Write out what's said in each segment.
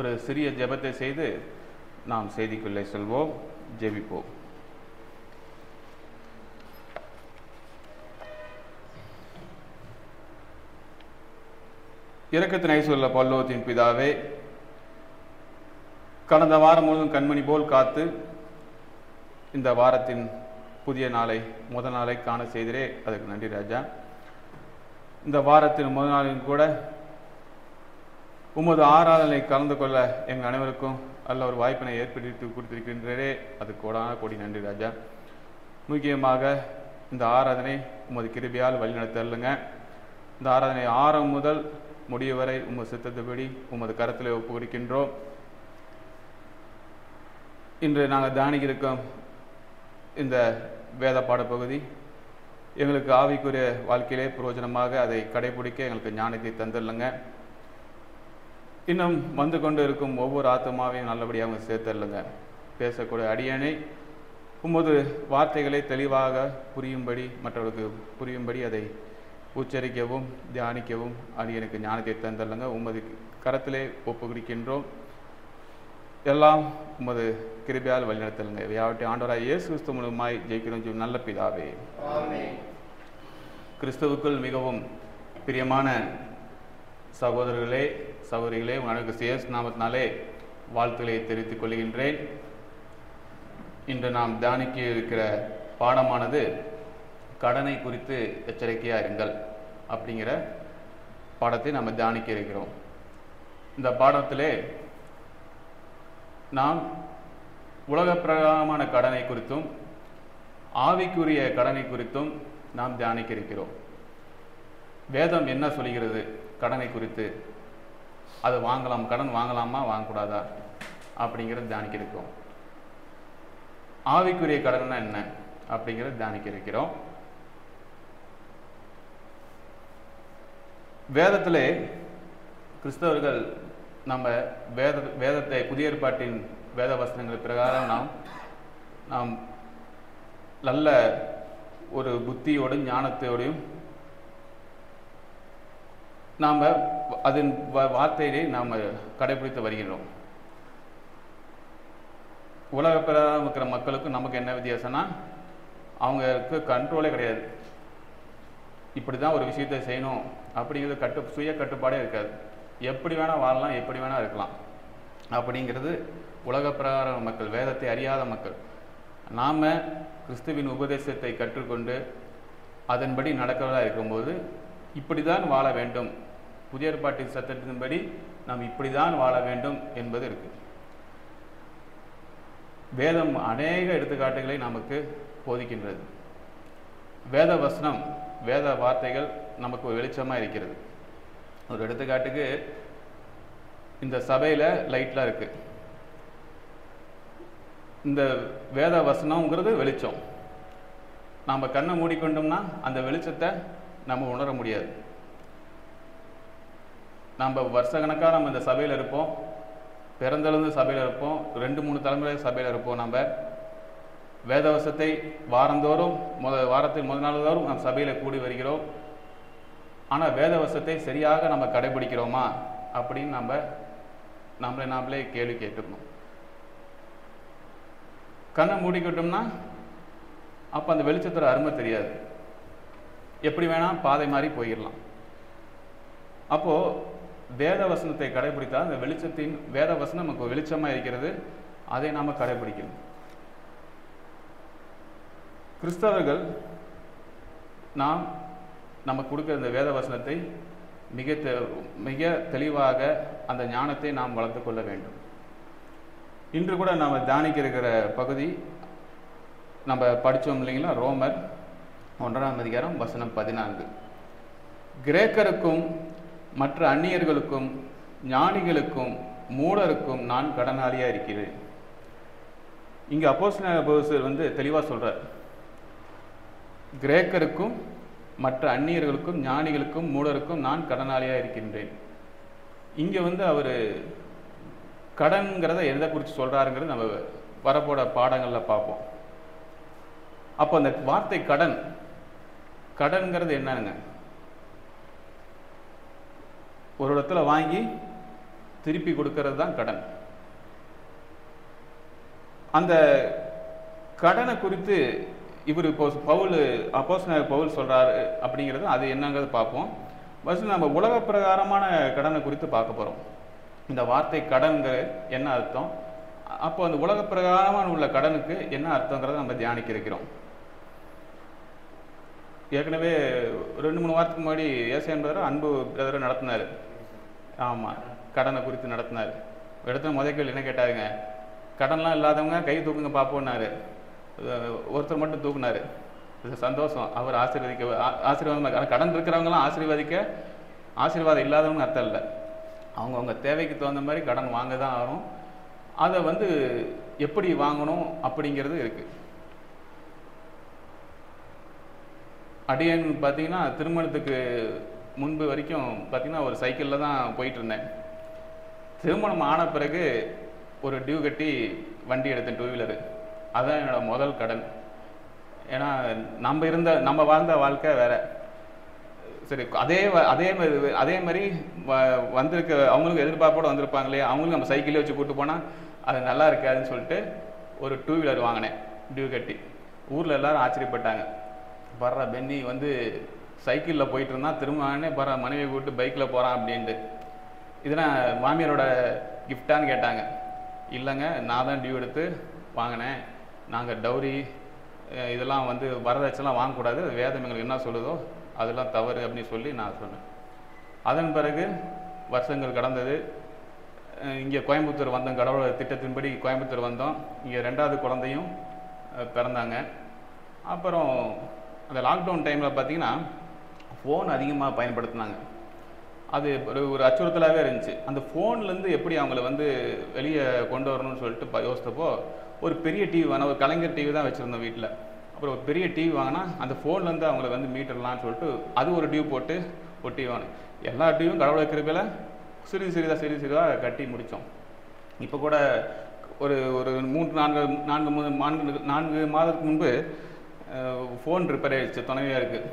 ஒரு சிறிய ஜெபத்தை செய்து நாம் செய்திக்குள்ளே செல்வோம். ஜெபிப்போம். இரக்கத்தின் ஐசுள்ள பரலோகத்தின் பிதாவே, கடந்த வாரம் முழுவதும் கண்மணி போல் காத்து இந்த வாரத்தின் புதிய நாளை முதல் நாளை காண செய்திரே, அதுக்கு நன்றி ராஜா. இந்த வாரத்தின் முதல் நாளில் கூட உமது ஆராதனை கலந்து கொள்ள எங்கள் அனைவருக்கும் நல்ல ஒரு வாய்ப்பினை ஏற்படுத்தி கொடுத்திருக்கின்றே, அதுக்கு கோடி நன்றி ராஜா. முக்கியமாக இந்த ஆராதனை உமது கிருபையால் வழிநடத்தல்லுங்க. இந்த ஆராதனை ஆரம்பம் முதல் முடிவு வரை உமது சித்தத்துப்படி உமது கரத்தில் ஒப்பு கொடுக்கின்றோம். இன்று நாங்கள் தியானிக்கிருக்கோம் இந்த வேத பாடப்பகுதி எங்களுக்கு ஆவிக்குரிய வாழ்க்கையிலே பிரயோஜனமாக அதை கடைபிடிக்க எங்களுக்கு ஞானத்தை தந்துடலுங்க. இன்னும் வந்து கொண்டு இருக்கும் ஒவ்வொரு ஆத்மாவையும் நல்லபடியாக சேர்த்தல்லுங்க. பேசக்கூடிய அடியனை உமது வார்த்தைகளை தெளிவாக புரியும்படி, மற்றவர்களுக்கு புரியும்படி அதை உச்சரிக்கவும் தியானிக்கவும் அடியனுக்கு ஞானத்தை தந்துடலுங்க. உமது கரத்திலே ஒப்பு கொடுக்கின்றோம். எல்லாம் உமது கிருபையால் வழிநடத்தலுங்க. யாவற்றை ஆண்டவராய் இயேசு கிறிஸ்து மூலமாய் ஜெயிக்கிறோம் நல்ல பிதாவே. கிறிஸ்துவுக்குள் மிகவும் பிரியமான சகோதரர்களே சகோதரிகளே, உங்களுக்கு சேஸ் நாமத்தினாலே வாழ்த்துக்களை தெரிவித்துக் கொள்கின்றேன். இன்று நாம் தியானிக்க இருக்கிற பாடமானது கடனை குறித்து எச்சரிக்கையாக இருங்கள் அப்படிங்கிற பாடத்தை நம்ம தியானிக்க இருக்கிறோம். இந்த பாடத்திலே நாம் உலக பிரகாரமான கடனை குறித்தும் ஆவிக்குரிய கடனை குறித்தும் நாம் தியானிக்க இருக்கிறோம். வேதம் என்ன சொல்கிறது கடனை குறித்து? அது வாங்கலாம், கடன் வாங்கலாமா வாங்கக்கூடாதா அப்படிங்கிறத தியானிக்க இருக்கிறோம். ஆவிக்குரிய கடன்னா என்ன அப்படிங்கிறத தியானிக்க இருக்கிறோம். வேதத்திலே கிறிஸ்தவர்கள் நம்ம வேதத்தை புதிய ஏற்பாட்டின் வேத வசனங்கள் பிரகாரம் நாம் நல்ல ஒரு புத்தியோடும் ஞானத்தோடையும் நாம் அதன் வார்த்தையை நாம் கடைபிடித்து வருகிறோம். உலக பிரகாரம் இருக்கிற மக்களுக்கும் நமக்கு என்ன வித்தியாசம்னா, அவங்களுக்கு கண்ட்ரோலே கிடையாது. இப்படி தான் ஒரு விஷயத்தை செய்யணும் அப்படிங்கிறது சுய கட்டுப்பாடே இருக்காது. எப்படி வேணால் வாழலாம், எப்படி வேணால் இருக்கலாம் அப்படிங்கிறது உலக பிரகார மக்கள், வேதத்தை அறியாத மக்கள். நாம் கிறிஸ்துவின் உபதேசத்தை கற்றுக்கொண்டு அதன்படி நடக்கிறதா இருக்கும்போது இப்படி தான் வாழ வேண்டும், புதிய ஏற்பாட்டின் சட்டத்தின்படி நாம் இப்படி தான் வாழ வேண்டும் என்பது இருக்குது. வேதம் அநேக எடுத்துக்காட்டுகளை நமக்கு போதிக்கின்றது. வேத வசனம், வேத வார்த்தைகள் நமக்கு ஒரு வெளிச்சமாக இருக்கிறது. ஒரு எடுத்துக்காட்டுக்கு இந்த சபையில் லைட்லாம் இருக்குது. இந்த வேத வசனங்கிறது வெளிச்சம். நாம் கண்ணை மூடிக்கொண்டோம்னா அந்த வெளிச்சத்தை நம்ம உணர முடியாது. நம்ம வருஷக்கணக்காக நம்ம இந்த சபையில் இருப்போம், பிறந்தளந்து சபையில் இருப்போம், 2-3 தலைமுறை சபையில் இருப்போம். நம்ம வேதவசத்தை வாரந்தோறும் வாரத்தில் முதல் நாள் தோறும் நம்ம சபையில் கூடி வருகிறோம். ஆனால் வேதவசத்தை சரியாக நம்ம கடைபிடிக்கிறோமா அப்படின்னு நாமளே கேள்வி கேட்டுக்கணும். கண்ணை மூடிக்கிட்டோம்னா அப்போ அந்த வெளிச்சத்தோட அருமை தெரியாது, எப்படி வேணால் பாதை மாதிரி போயிடலாம். அப்போது வேத வசனத்தை கடைபிடித்தால் அந்த வெளிச்சத்தின் வேத வசனம் நமக்கு வெளிச்சமாக இருக்கிறது, அதை நாம் கடைபிடிக்கணும். கிறிஸ்தவர்கள் நமக்கு கொடுக்குற இந்த வேத வசனத்தை மிக தெளிவாக அந்த ஞானத்தை நாம் வளர்த்து கொள்ள வேண்டும். இன்று கூட நாம் தியானிக்க இருக்கிற பகுதி நம்ம படித்தோம் இல்லைங்களா, ரோமர் 1ஆம் அதிகாரம் வசனம் 14. கிரேக்கருக்கும் மற்ற அந்நியர்களுக்கும் ஞானிகளுக்கும் மூடருக்கும் நான் கடனாளியாக இருக்கிறேன். இங்கே அப்போஸ்தலனாகிய பவுல் தெளிவாக சொல்கிறார், கிரேக்கருக்கும் மற்ற அந்நியர்களுக்கும் ஞானிகளுக்கும் மூடருக்கும் நான் கடனாளியாக இருக்கின்றேன். இங்கே அவர் கடன்கிறத எதை குறித்து சொல்கிறாருங்கிறது நம்ம வரப்போட பாடங்களில் பார்ப்போம். அப்போ அந்த வார்த்தை கடன்கிறது என்னங்க? ஒரு இடத்துல வாங்கி திருப்பி கொடுக்கறது தான் கடன். அந்த கடனை குறித்து இவர் இப்போ அப்போஸ்தலனாகிய பவுல் சொல்றாரு அப்படிங்கிறது அது என்னங்கிறது பார்ப்போம். ஃபர்ஸ்ட் நம்ம உலக பிரகாரமான கடனை குறித்து பார்க்க போகிறோம். இந்த வார்த்தை கடன்கிற என்ன அர்த்தம், அப்போ அந்த உலக பிரகாரமான உள்ள கடனுக்கு என்ன அர்த்தங்கிறத நம்ம தியானிக்க இருக்கிறோம். ஏற்கனவே 2-3 வாரத்துக்கு முன்னாடி ஏசை என்பவர் அன்பு பிரதரை நடத்தினார். ஆமாம், கடனை குறித்து நடத்தினார். இடத்துல முதல் கேள்வி என்ன கேட்டாருங்க, கடன்லாம் இல்லாதவங்க கை தூக்குங்க பார்ப்போன்னாரு. ஒருத்தர் மட்டும் தூக்குனாரு. இது சந்தோஷம், அவர் ஆசீர்வாதம். கடன் இருக்கிறவங்களாம் ஆசீர்வாதம் இல்லாதவங்க அர்த்தம் இல்லை. அவங்கவுங்க தேவைக்கு தகுந்த மாதிரி கடன் வாங்க தான் ஆகணும். அதை எப்படி வாங்கணும் அப்படிங்கிறது இருக்கு. அடியன் பார்த்தீங்கன்னா திருமணத்துக்கு முன்பு வரைக்கும் பார்த்தீங்கன்னா ஒரு சைக்கிளில் தான் போயிட்டு இருந்தேன். திருமணம் ஆன பிறகு ஒரு டியூ கட்டி வண்டி எடுத்தேன், 2 வீலரு. அதுதான் என்னோடய முதல் கடன். ஏன்னா நம்ம வாழ்ந்த வாழ்க்கை வேற. சரி, அதே மாதிரி வந்திருக்க அவங்களுக்கு எதிர்பார்ப்போடு வந்திருப்பாங்களே, அவங்களுக்கு நம்ம சைக்கிளே வச்சு கூப்பிட்டு போனால் அது நல்லா இருக்காதுன்னு சொல்லிட்டு ஒரு 2 வீலர் வாங்கினேன் டியூ கட்டி. ஊரில் எல்லாரும் ஆச்சரியப்பட்டாங்க, பர்ற பென்னி சைக்கிளில் போயிட்டு இருந்தான், திரும்ப பர்ற மனைவியை கூப்பிட்டு பைக்கில் போகிறான் அப்படின்ட்டு. இதெல்லாம் மாமியாரோட கிஃப்டான்னு கேட்டாங்க. இல்லைங்க, நான் தான் டியூ எடுத்து வாங்கினேன். நாங்கள் டவுரி இதெல்லாம் வரதட்சணைலாம் வாங்கக்கூடாது, வேதம் எங்களுக்கு என்ன சொல்லுதோ அதெல்லாம் தவறு அப்படின்னு சொல்லி நான் சொன்னேன். அதன் பிறகு வருஷங்கள் கடந்தது. இங்கே கோயம்புத்தூர் வந்தோம், கடவுளோட திட்டத்தின்படி கோயம்புத்தூர் வந்தோம். இங்கே 2வது குழந்தையும் பிறந்தாங்க. அப்புறம் அந்த லாக்டவுன் டைமில் பார்த்தீங்கன்னா ஃபோன் அதிகமாக பயன்படுத்தினாங்க. அது ஒரு அச்சுறுத்தலாகவே இருந்துச்சு. அந்த ஃபோன்லேருந்து எப்படி அவங்கள வெளியே கொண்டு வரணும்னு சொல்லிட்டு யோசித்தப்போ ஒரு பெரிய டிவி வாங்கினா, ஒரு கலைஞர் டிவி தான் வச்சுருந்தோம் வீட்டில். அப்புறம் ஒரு பெரிய டிவி வாங்கினா அந்த ஃபோன்லேருந்து அவங்கள மீட்டர்லான்னு சொல்லிட்டு அது ஒரு டியூ போட்டு ஒரு டிவி வாங்கினேன். எல்லா டிவியும் கடவுளை கிருபையில சிறிதாக கட்டி முடித்தோம். இப்போ கூட ஒரு 4 மாதத்துக்கு முன்பு ஃபோன் ரிப்பேர் ஆகிடுச்சு, துணைவியாக இருக்குது.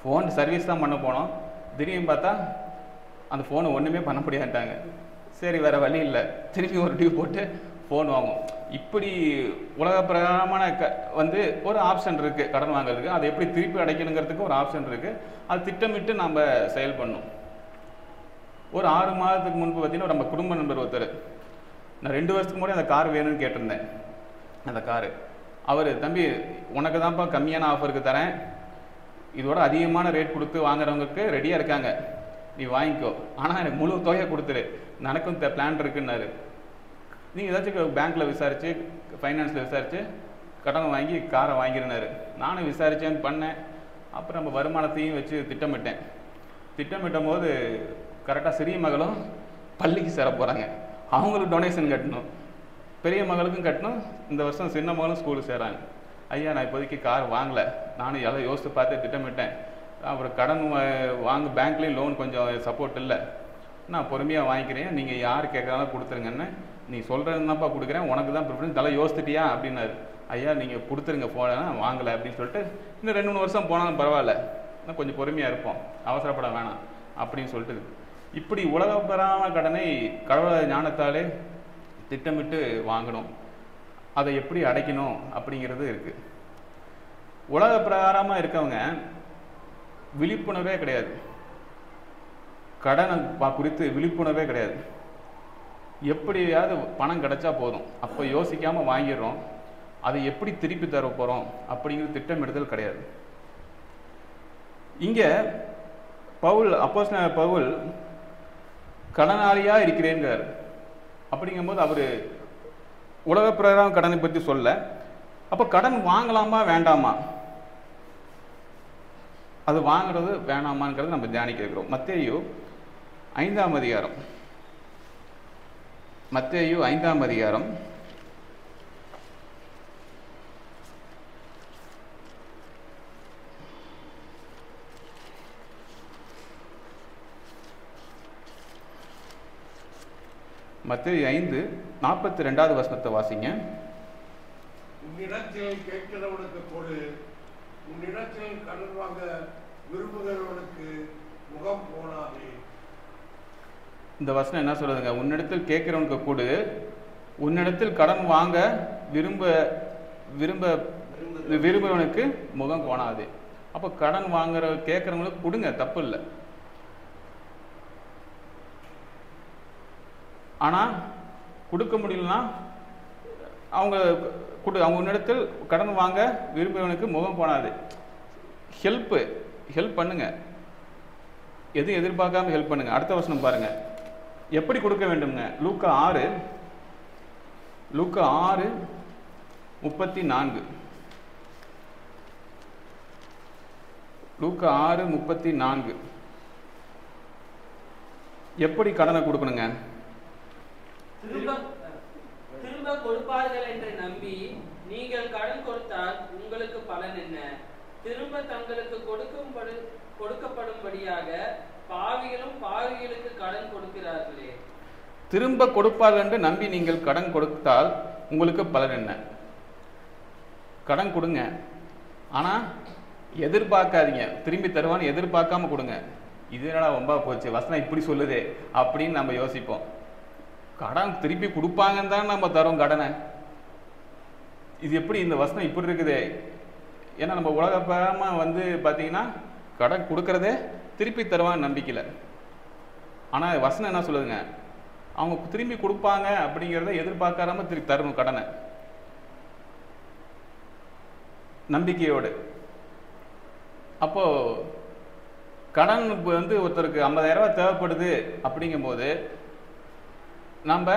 ஃபோன் சர்வீஸ் தான் பண்ண போனோம். திடீர்னு பார்த்தா அந்த ஃபோனை ஒன்றுமே பண்ண முடியாட்டாங்க. சரி, வேறு வழி இல்லை, திருப்பி ஒரு டியூ போட்டு ஃபோன் வாங்கும். இப்படி உலக பிரகாரமான ஒரு ஆப்ஷன் இருக்குது கடன் வாங்குறதுக்கு. அதை எப்படி திருப்பி அடைக்கணுங்கிறதுக்கு ஒரு ஆப்ஷன் இருக்குது. அது திட்டமிட்டு நம்ம செயல் பண்ணணும். ஒரு 6 மாதத்துக்கு முன்பு பார்த்தீங்கன்னா நம்ம குடும்ப நண்பர் ஒருத்தர், நான் 2 வருஷத்துக்கு முன்னாடி அந்த கார் வேணும்னு கேட்டிருந்தேன். அந்த காரு அவர், தம்பி உனக்கு தான்ப்பா கம்மியான ஆஃபருக்கு தரேன், இதோட அதிகமான ரேட் கொடுத்து வாங்குறவங்களுக்கு ரெடியாக இருக்காங்க, நீ வாங்கிக்கோ, ஆனால் எனக்கு முழு தொகையை கொடுத்துரு, எனக்கும் பிளான் இருக்குன்னாரு. நீங்கள் ஏதாச்சும் பேங்க்கில் விசாரித்து ஃபைனான்ஸில் விசாரித்து கடன் வாங்கி காரை வாங்கிருந்தாரு. நானும் விசாரித்தேன்னு பண்ணேன். அப்புறம் நம்ம வருமானத்தையும் வச்சு திட்டமிட்டும் போது கரெக்டாக சிறிய மகளும் பள்ளிக்கு சேர போகிறாங்க. அவங்களுக்கு டொனேஷன் கட்டணும், பெரிய மகளுக்கும் கட்டணும். இந்த வருஷம் சின்ன மகளும் ஸ்கூலுக்கு சேராங்க. ஐயா, நான் இப்போதைக்கு கார் வாங்கலை, நானும் எல்லாம் யோசித்து பார்த்து திட்டமிட்டேன். அப்புறம் கடன் வாங்க பேங்க்லேயும் லோன் கொஞ்சம் சப்போர்ட் இல்லை, நான் பொறுமையாக வாங்கிக்கிறேன், நீங்கள் யார் கேட்குறாலும் கொடுத்துருங்கன்னு. நீ சொல்கிறதுனாப்பா கொடுக்குறேன், உனக்கு தான் ப்ரிஃபரன்ஸ், நல்லா யோசித்துட்டியா அப்படின்னாரு. ஐயா நீங்கள் கொடுத்துருங்க, ஃபோனை வாங்கலை அப்படின்னு சொல்லிட்டு இன்னும் 2-3 வருஷம் போனாலும் பரவாயில்ல, இன்னும் கொஞ்சம் பொறுமையாக இருப்போம், அவசரப்பட வேணாம் அப்படின்னு சொல்லிட்டு. இப்படி உலகப்பெறாம கடனை கடவுள் ஞானத்தாலே திட்டமிட்டு வாங்கணும். அதை எப்படி அடைக்கணும் அப்படிங்கிறது இருக்குது. உலக பிரகாரமாக இருக்கவங்க விழிப்புணர்வே கிடையாது, கடனை குறித்து விழிப்புணர்வே கிடையாது. எப்படியாவது பணம் கிடைச்சா போதும், அப்போ யோசிக்காமல் வாங்கிடுறோம். அதை எப்படி திருப்பி தர போகிறோம் அப்படிங்கிற திட்டமிடுதல் கிடையாது. இங்கே அப்போஸ்தலனாகிய பவுல் கடனாளியாக இருக்கிறேங்கிறார். அப்படிங்கும்போது அவர் உலக பிரகாரம் கடனை பற்றி சொல்ல, அப்போ கடன் வாங்கலாமா வேண்டாமா, அது வாங்குறது வேணாமாங்கிறது நம்ம தியானிக்க இருக்கிறோம். மத்தேயு 5ஆம் அதிகாரம், மத்தேயு 5ஆம் அதிகாரம் 5:42 வசனத்தை வாசிங்க. உன்னிடத்தில் கேட்கிறவனுக்கு கொடு, உன்னிடத்தில் கடன் வாங்க விரும்புகிறவனுக்கு முகம் போனாதே. இந்த வசனம் என்ன சொல்லுதுங்க? உன்னிடத்தில் கேட்கிறவனுக்கு கொடு, உன்னிடத்தில் கடன் வாங்க விரும்புறவனுக்கு முகம் கோணாது. அப்போ கடன் வாங்குற கேட்குறவங்களுக்கு கொடுங்க, தப்பு இல்லை. ஆனால் கொடுக்க முடியலன்னா அவங்க அவங்க உன்னிடத்தில் கடன் வாங்க விரும்புறவனுக்கு முகம் கோணாது. ஹெல்ப் பண்ணுங்க, எதுவும் எதிர்பார்க்காம ஹெல்ப் பண்ணுங்க. அடுத்த வசனம் பாருங்க, எப்படி கொடுக்க வேண்டும்ங்க? லூக்கா 6:34. லூக்கா 6:34. எப்படி கடனை கொடுக்கணுங்க? திரும்ப கொடுப்பார்கள் என்று நம்பி நீங்கள் கடன் கொடுத்தால் உங்களுக்கு பலன் என்ன? திரும்ப தங்களுக்கு கொடுக்கப்படும்படியாக பாவிகளுக்கு கடன் கொடுக்கிறார்களே. திரும்ப கொடுப்பார்கள் என்று நம்பி நீங்கள் கடன் கொடுத்தால் உங்களுக்கு பலன் என்ன? கடன் கொடுங்க, ஆனால் எதிர்பார்க்காதீங்க, திரும்பி தருவான்னு எதிர்பார்க்காம கொடுங்க. இது என்னடா ரொம்ப போச்சு, வசனம் இப்படி சொல்லுதே அப்படின்னு நம்ம யோசிப்போம். கடன் திருப்பி கொடுப்பாங்கன்னு தான் நம்ம தரோம் கடனை. இது எப்படி இந்த வசனம் இப்படி இருக்குது? ஏன்னா நம்ம உலகப்பரமா பார்த்தீங்கன்னா கடன் கொடுக்கறதே திருப்பி தருவான்னு நம்பிக்கையில். ஆனால் வசனம் என்ன சொல்லுதுங்க? அவங்க திரும்பி கொடுப்பாங்க அப்படிங்கிறத எதிர்பார்க்காம திருப்பி தரணும் கடனை, நம்பிக்கையோடு. அப்போ கடன் ஒருத்தருக்கு 50,000 ரூபாய் தேவைப்படுது அப்படிங்கும்போது நம்ம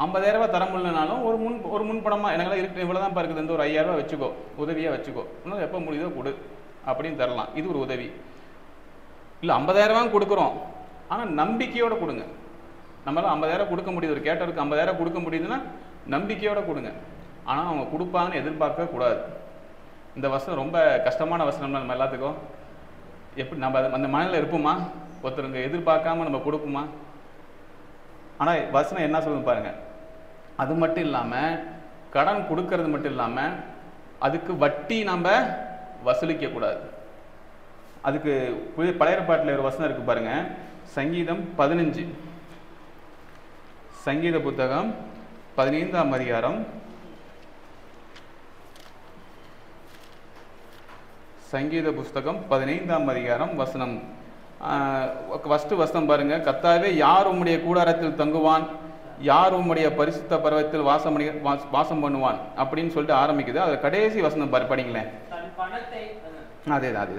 50,000 ரூபாய் தர முடியலனாலும் ஒரு முன்பணமாக எனக்கெல்லாம் இருக்கு, இவ்வளோதான் இருக்குது, இந்த ஒரு 5,000 ரூபாய் வச்சுக்கோ, உதவியாக வச்சுக்கோ, இன்னும் எப்போ முடியுதோ கொடு அப்படின்னு தரலாம். இது ஒரு உதவி. இல்லை 50,000 ரூபாய் கொடுக்குறோம், ஆனால் நம்பிக்கையோடு கொடுங்க. நம்மளால் 50,000 கொடுக்க முடியுது, ஒரு கேட்டருக்கு 50,000 கொடுக்க முடியுதுன்னா நம்பிக்கையோடு கொடுங்க. ஆனால் அவங்க கொடுப்பாங்கன்னு எதிர்பார்க்க கூடாது. இந்த வசனம் ரொம்ப கஷ்டமான வசனம் நம்ம எல்லாத்துக்கும். எப்படி நம்ம அந்த மனநிலை இருப்போமா? ஒருத்தருங்க எதிர்பார்க்காம நம்ம கொடுப்போமா? ஆனால் வசனம் என்ன சொல்லுது பாருங்க, அது மட்டும் இல்லாமல் கடன் கொடுக்கறது மட்டும் இல்லாமல் அதுக்கு வட்டி நம்ம வசூலிக்க கூடாது. அதுக்கு பழைய ஏற்பாட்டில் ஒரு வசனம் இருக்கு பாருங்க, சங்கீதம் 15, சங்கீத புத்தகம் 15ஆம் அதிகாரம், சங்கீத புஸ்தகம் 15ஆம் அதிகாரம் வசனம் ஃபர்ஸ்ட் வசனம் பாருங்க. கர்த்தாவே, யார் உம்முடைய கூடாரத்தில் தங்குவான், யார் உம்முடைய பரிசுத்த பர்வத்தில் வாசம் பண்ணுவான் அப்படின்னு சொல்லிட்டு ஆரம்பிக்குது. அது கடைசி வசனம் படிங்களேன். அதேதான்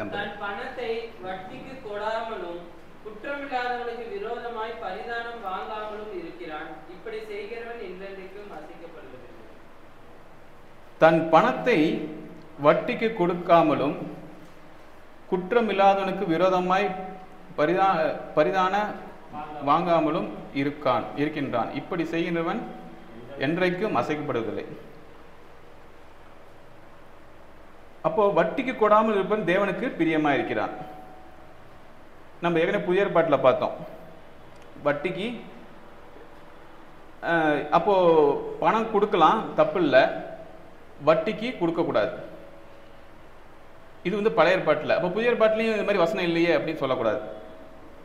பணத்தை வட்டிக்கு கொடாமலும் குற்றமில்லாதவனுக்கு விரோதமாய் பரிதானம் வாங்காமலும் இருக்கிறான். இப்படி செய்கிறவன் என்றென்றைக்கும் அசைக்கப்படுவதில்லை. தன் பணத்தை வட்டிக்கு கொடுக்காமலும் குற்றமில்லாதவனுக்கு விரோதமாய் பரிதான வாங்காமலும் இருக்கின்றான். இப்படி செய்கின்றவன் என்றைக்கும் அசைக்கப்படுவதில்லை. அப்போ வட்டிக்கு கொடாமல் இருப்பவன் தேவனுக்கு பிரியமா இருக்கிறான். நம்ம ஏற்கனவே புதிய ஏற்பாட்டில் பார்த்தோம், வட்டிக்கு அப்போ பணம் கொடுக்கலாம், தப்பு இல்லை, வட்டிக்கு கொடுக்கக்கூடாது. இது பழைய ஏற்பாட்டில். அப்போ புதிய ஏற்பாட்டிலையும் இது மாதிரி வசனம் இல்லையே அப்படின்னு சொல்லக்கூடாது.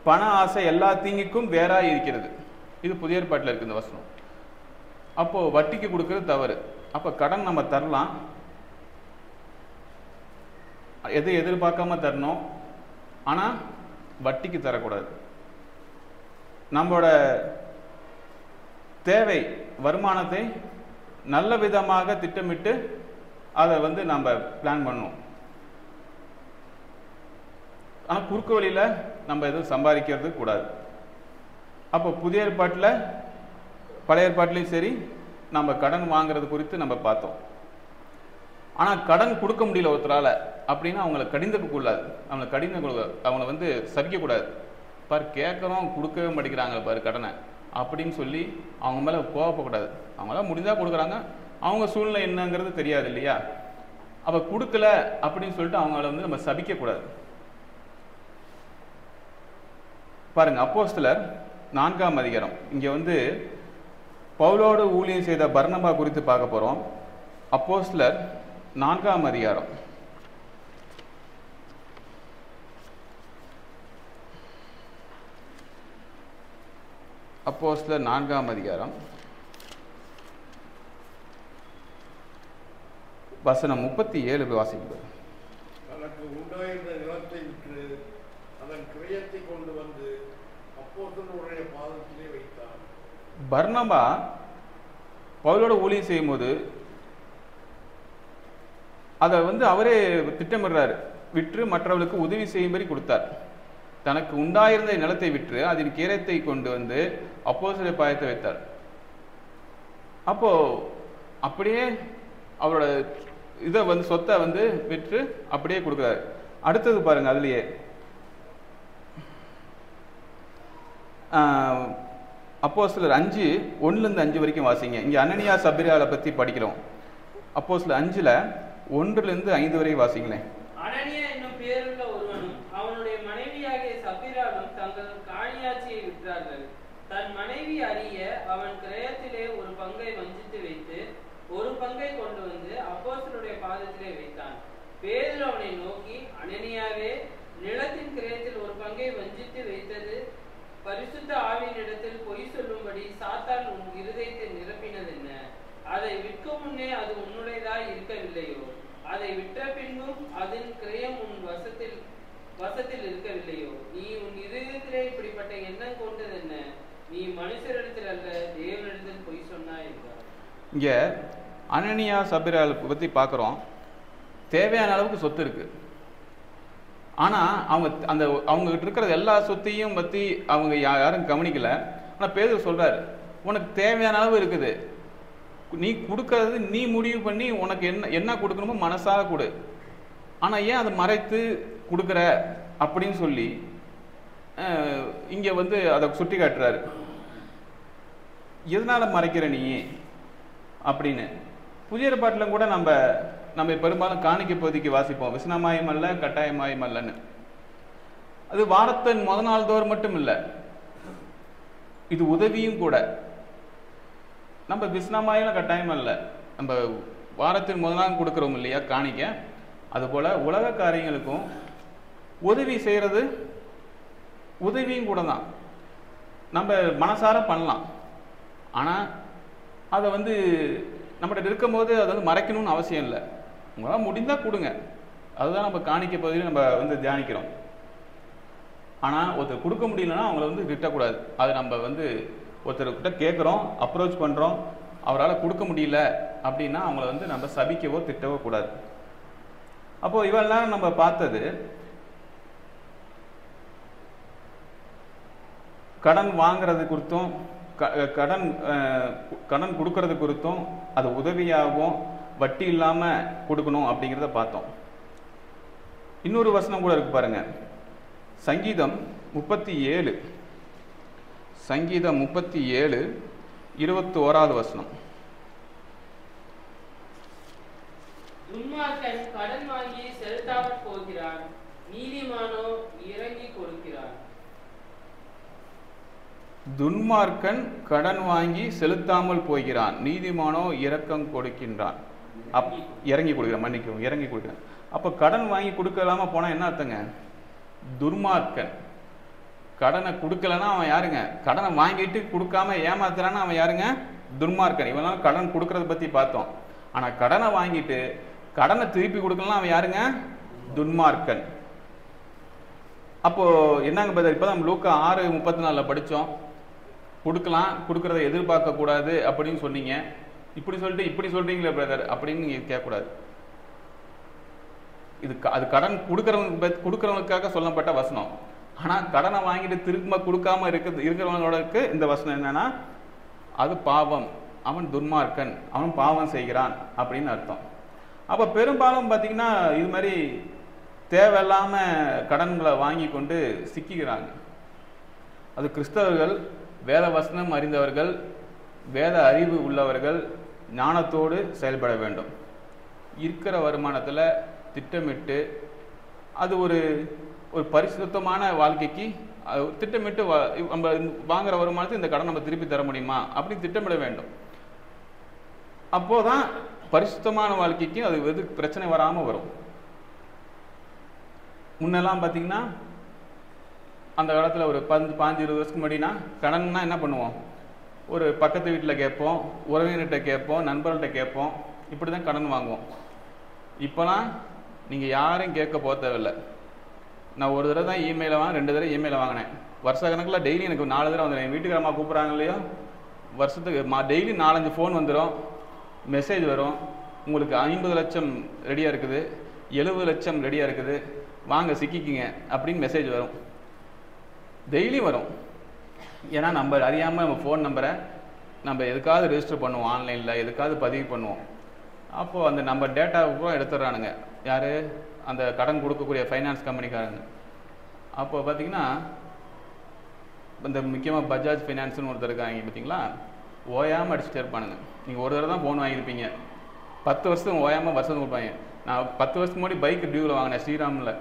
பண ஆசை எல்லா தீங்குக்கும் வேறாக இருக்கிறது. இது புதிய ஏற்பாட்டில் இருக்குது இந்த வசனம். அப்போது வட்டிக்கு கொடுக்கறது தவறு. அப்போ கடன் நம்ம தரலாம், எது எதிர்பார்க்காம தரணும், ஆனால் வட்டிக்கு தரக்கூடாது. நம்மளோட தேவை வருமானத்தை நல்ல விதமாக திட்டமிட்டு அதை நம்ம பிளான் பண்ணணும். ஆனால் குறுக்கு வழியில் நம்ம எதுவும் சம்பாதிக்கிறது கூடாது. அப்போ புதிய ஏற்பாட்டில் பழைய ஏற்பாட்டிலையும் சரி நம்ம கடன் வாங்கிறது குறித்து நம்ம பார்த்தோம். ஆனால் கடன் கொடுக்க முடியல ஒருத்தரால் அப்படின்னா அவங்கள கடிந்துக்கூடாது, அவங்கள சபிக்கக்கூடாது. பாரு கேட்குறோம் கொடுக்கவே மாட்டேங்கிறாங்க பாரு கடனை அப்படின்னு சொல்லி அவங்க மேலே கோவப்படக்கூடாது. அவங்களாம் முடிஞ்சால் கொடுக்குறாங்க, அவங்க சூழ்நிலை என்னங்கிறது தெரியாது இல்லையா? அப்போ கொடுக்கல அப்படின்னு சொல்லிட்டு அவங்கள நம்ம சபிக்கக்கூடாது. பாருங்க, அப்போஸ்தலர் 4ஆம் அதிகாரம், இங்கே பவுலோடு ஊழியம் செய்த பர்னபா குறித்து பார்க்க போகிறோம். அப்போஸ்தலர் 4ஆம் அதிகாரம், அப்போஸ்தலர் 4ஆம் அதிகாரம் வசனம் 37 வாசிக்கிறது. தனக்கு உண்டாயிருந்த நிலத்தை விற்று அதன் கிரயத்தை கொண்டு வந்து அப்போஸ்தலருடைய பாதத்திலே வைத்தார். பர்னபா பவுலோட ஊழியம் செய்யும்போது அதை அவரே திட்டமிடுறாரு. விற்று மற்றவர்களுக்கு உதவி செய்யும்படி கொடுத்தார். தனக்கு உண்டாயிருந்த நிலத்தை விற்று அதன் கிரயத்தை கொண்டு வந்து அப்போஸ்தலருடைய பாதத்தை வைத்தார். அப்போ அப்படியே அவரோட இதை சொத்தை விற்று அப்படியே கொடுக்குறாரு. அடுத்தது பாருங்க, அதுலயே அப்போஸ்தலர் 5:1-5 வரைக்கும் வாசிங்க. இங்க அனனியா சபிராலை பத்தி படிக்கிறோம். அப்போஸ்தலர் 5:1-5 வரை வாசிங்களேன். அனனியா என்னும் பேருள்ள ஒருவனும் அவனுடைய மனைவியாகிய சபிராலும் தங்கள் காணியாட்சியை விற்றார்கள். தன் மனைவி அறிய அவன் கிரயத்திலே ஒரு பங்கை வஞ்சித்து வைத்து ஒரு பங்கை கொண்டு வந்து அப்போஸ்தலருடைய பாதத்திலே வைத்தான். பேதுரு அவனை நோக்கி, அனனியாவே, நிலத்தின் கிரயத்தில் ஒரு பங்கை வஞ்சித்து வைத்தது பரிசுத்த ஆவியினிடத்தில் பொய் சொல்லும்படி சாத்தான் உன் இருதயத்தை நிரப்பினது என்ன? அதை விற்கும் முன்னே அது உன்னுடையதாய் இருக்கவில்லையோ? அதை விற்ற பின்பும் அதன் கிரயம் உன் வசத்தில் இருக்கவில்லையோ? நீ உன் இருதயத்திலே இப்படிப்பட்ட எண்ணம் கொண்டது என்ன? நீ மனுஷரிடத்தில் அல்ல, தேவனிடத்தில் பொய் சொன்னாய் என்றார். இங்க அனனியா சபிரால் பத்தி பார்க்குறோம். தேவையான அளவுக்கு சொத்து இருக்கு. ஆனா அவங்ககிட்ட இருக்கிற எல்லா சொத்தையும் பத்தி அவங்க யாரும் கவனிக்கல. ஆனா பேதுரு சொல்றாரு, உனக்கு தேவையான அளவு இருக்குது, நீ கொடுக்கறது நீ முடிவு பண்ணி உனக்கு என்ன கொடுக்கணுமோ மனசாக கொடு. ஆனா ஏன் அதை மறைத்து கொடுக்குற அப்படின்னு சொல்லி இங்க அதை சுட்டி காட்டுறாரு. எதனால மறைக்கிற நீ அப்படின்னு. புதிய ஏற்பாட்டிலும் கூட நம்ம பெரும்பாலும் காணிக்கை பகுதிக்கு வாசிப்போம், விசனமாயும் அல்ல கட்டாயமாயும் அல்லன்னு. அது வாரத்தின் முதல் நாள் தோறும் மட்டும் இல்லை, இது உதவியும் கூட. நம்ம விசனமாயும் கட்டாயம் அல்ல, நம்ம வாரத்தின் முதல் நாள் கொடுக்குறோம் இல்லையா காணிக்க. அதுபோல உலக காரியங்களுக்கும் உதவி செய்யறது உதவியும் கூட தான். நம்ம மனசார பண்ணலாம். ஆனால் அதை நம்மகிட்ட இருக்கும்போது அதை மறைக்கணும்னு அவசியம் இல்லை. உங்களால் முடிந்தால் கொடுங்க. அதுதான் நம்ம காணிக்க பகுதியில் நம்ம தியானிக்கிறோம். ஆனால் ஒருத்தர் கொடுக்க முடியலன்னா அவங்கள திட்டக்கூடாது. அது நம்ம ஒருத்தர்கிட்ட கேட்குறோம், அப்ரோச் பண்ணுறோம், அவரால் கொடுக்க முடியல அப்படின்னா அவங்கள நம்ம சபிக்கவோ திட்டவோ கூடாது. அப்போது இவ்வளோ நேரம் நம்ம பார்த்தது கடன் வாங்கிறது குறித்தும் கடன் கொடுக்கறது குறித்தும் அது உதவியாகவும் வட்டி இல்லாமல் கொடுக்கணும் அப்படிங்கிறத பார்த்தோம். இன்னொரு வசனம் கூட இருக்கு பாருங்க, சங்கீதம் 37 21வது வசனம். துன்மார்க்கன் கடன் வாங்கி செலுத்தாமல் போகிறான், நீதிமானோ இறங்கி கொடுக்கிறான். துன்மார்க்கன் கடன் வாங்கி செலுத்தாமல் போகிறான், நீதிமானோ இரக்கம் கொடுக்கின்றான். இறங்கி கொடுக்கிறான், மன்னிக்கவும், இறங்கி கொடுக்கிறான். அப்போ கடன் வாங்கி கொடுக்கலாம போனா என்ன அர்த்தங்க? துன்மார்க்கன் கடனை கொடுக்கலன்னா அவன் யாருங்க? கடனை வாங்கிட்டு கொடுக்காம ஏமாத்துறான்னா அவன் யாருங்க? துன்மார்க்கன். இவனால கடன் கொடுக்கறத பத்தி பார்த்தோம். ஆனா கடனை வாங்கிட்டு கடனை திருப்பி கொடுக்கலாம் அவன் யாருங்க? துன்மார்க்கன். அப்போ என்னங்க பதில்? இப்பதான் லூக்கா 6:34 படிச்சோம். கொடுக்கலாம், கொடுக்கறத எதிர்பார்க்க கூடாது அப்படின்னு சொன்னீங்க. இப்படி சொல்லிட்டு இப்படி சொல்றீங்களே பிரதர் அப்படின்னு நீங்க கேட்கக்கூடாது. அது கடன் கொடுக்கறவங்களுக்காக சொல்லப்பட்ட வசனம். ஆனா கடனை வாங்கிட்டு திரும்ப கொடுக்காம இருக்கிறவங்களோடக்கு இந்த வசனம் என்னன்னா, அது பாவம், அவன் துன்மார்க்கன், அவன் பாவம் செய்கிறான் அப்படின்னு அர்த்தம். அப்ப பெரும்பாலும் பாத்தீங்கன்னா இது மாதிரி தேவையில்லாம கடன்களை வாங்கி கொண்டு சிக்கிறாங்க. அது கிறிஸ்தவர்கள், வேத வசனம் அறிந்தவர்கள், வேத அறிவு உள்ளவர்கள் ஞானத்தோடு செயல்பட வேண்டும். இருக்கிற வருமானத்தில் திட்டமிட்டு அது ஒரு பரிசுத்தமான வாழ்க்கைக்கு திட்டமிட்டு நம்ம வாங்குற வருமானத்தை இந்த கடன் நம்ம திருப்பி தர முடியுமா அப்படின்னு திட்டமிட வேண்டும். அப்போதான் பரிசுத்தமான வாழ்க்கைக்கு அது பிரச்சனை வராமல் வரும். முன்னெல்லாம் பார்த்தீங்கன்னா அந்த காலத்தில் ஒரு 15-20 வருஷத்துக்கு முன்னாடினா கடன்னா என்ன பண்ணுவோம், ஒரு பக்கத்து வீட்டில் கேட்போம், உறவினர்கிட்ட கேட்போம், நண்பர்கள்ட்ட கேட்போம், இப்படி தான் கடன் வாங்குவோம். இப்போலாம் நீங்கள் யாரையும் கேட்க போக தேவையில்லை. நான் ஒரு தடவை தான் இமெயிலை 2 தடவை இமெயிலை வாங்கினேன். வருஷ கணக்கில் டெய்லி எனக்கு 4 தடவை வந்துடும். என் வீட்டுக்காரம்மா கூப்பிட்றாங்க இல்லையோ, வருஷத்துக்கு டெய்லி 4-5 ஃபோன் வந்துடும், மெசேஜ் வரும். உங்களுக்கு 50 லட்சம் ரெடியாக இருக்குது, 70 லட்சம் ரெடியாக இருக்குது, வாங்க சிக்கிக்கிங்க அப்படின்னு மெசேஜ் வரும். டெய்லி வரும். ஏன்னா நம்ம அறியாமல் நம்ம ஃபோன் நம்பரை நம்ம எதுக்காவது ரெஜிஸ்டர் பண்ணுவோம், ஆன்லைனில் எதுக்காவது பதிவு பண்ணுவோம். அப்போது அந்த நம்ம டேட்டாவை கூட எடுத்துடுறானுங்க. யார்? அந்த கடன் கொடுக்கக்கூடிய ஃபைனான்ஸ் கம்பெனிக்காரங்க. அப்போ பார்த்தீங்கன்னா இந்த முக்கியமாக பஜாஜ் ஃபைனான்ஸ்னு ஒருத்தர் இருக்காங்க பார்த்தீங்களா, ஓயாமல் அடிச்சுட்டே இருப்பானுங்க. நீங்கள் ஒரு தடவை தான் ஃபோன் வாங்கியிருப்பீங்க, 10 வருஷத்துக்கு ஓயாமல் வருஷத்துக்கு கொடுப்பாங்க. நான் 10 வருஷத்துக்கு முன்னாடி பைக் டியூவில் வாங்கினேன் ஸ்ரீராமில்.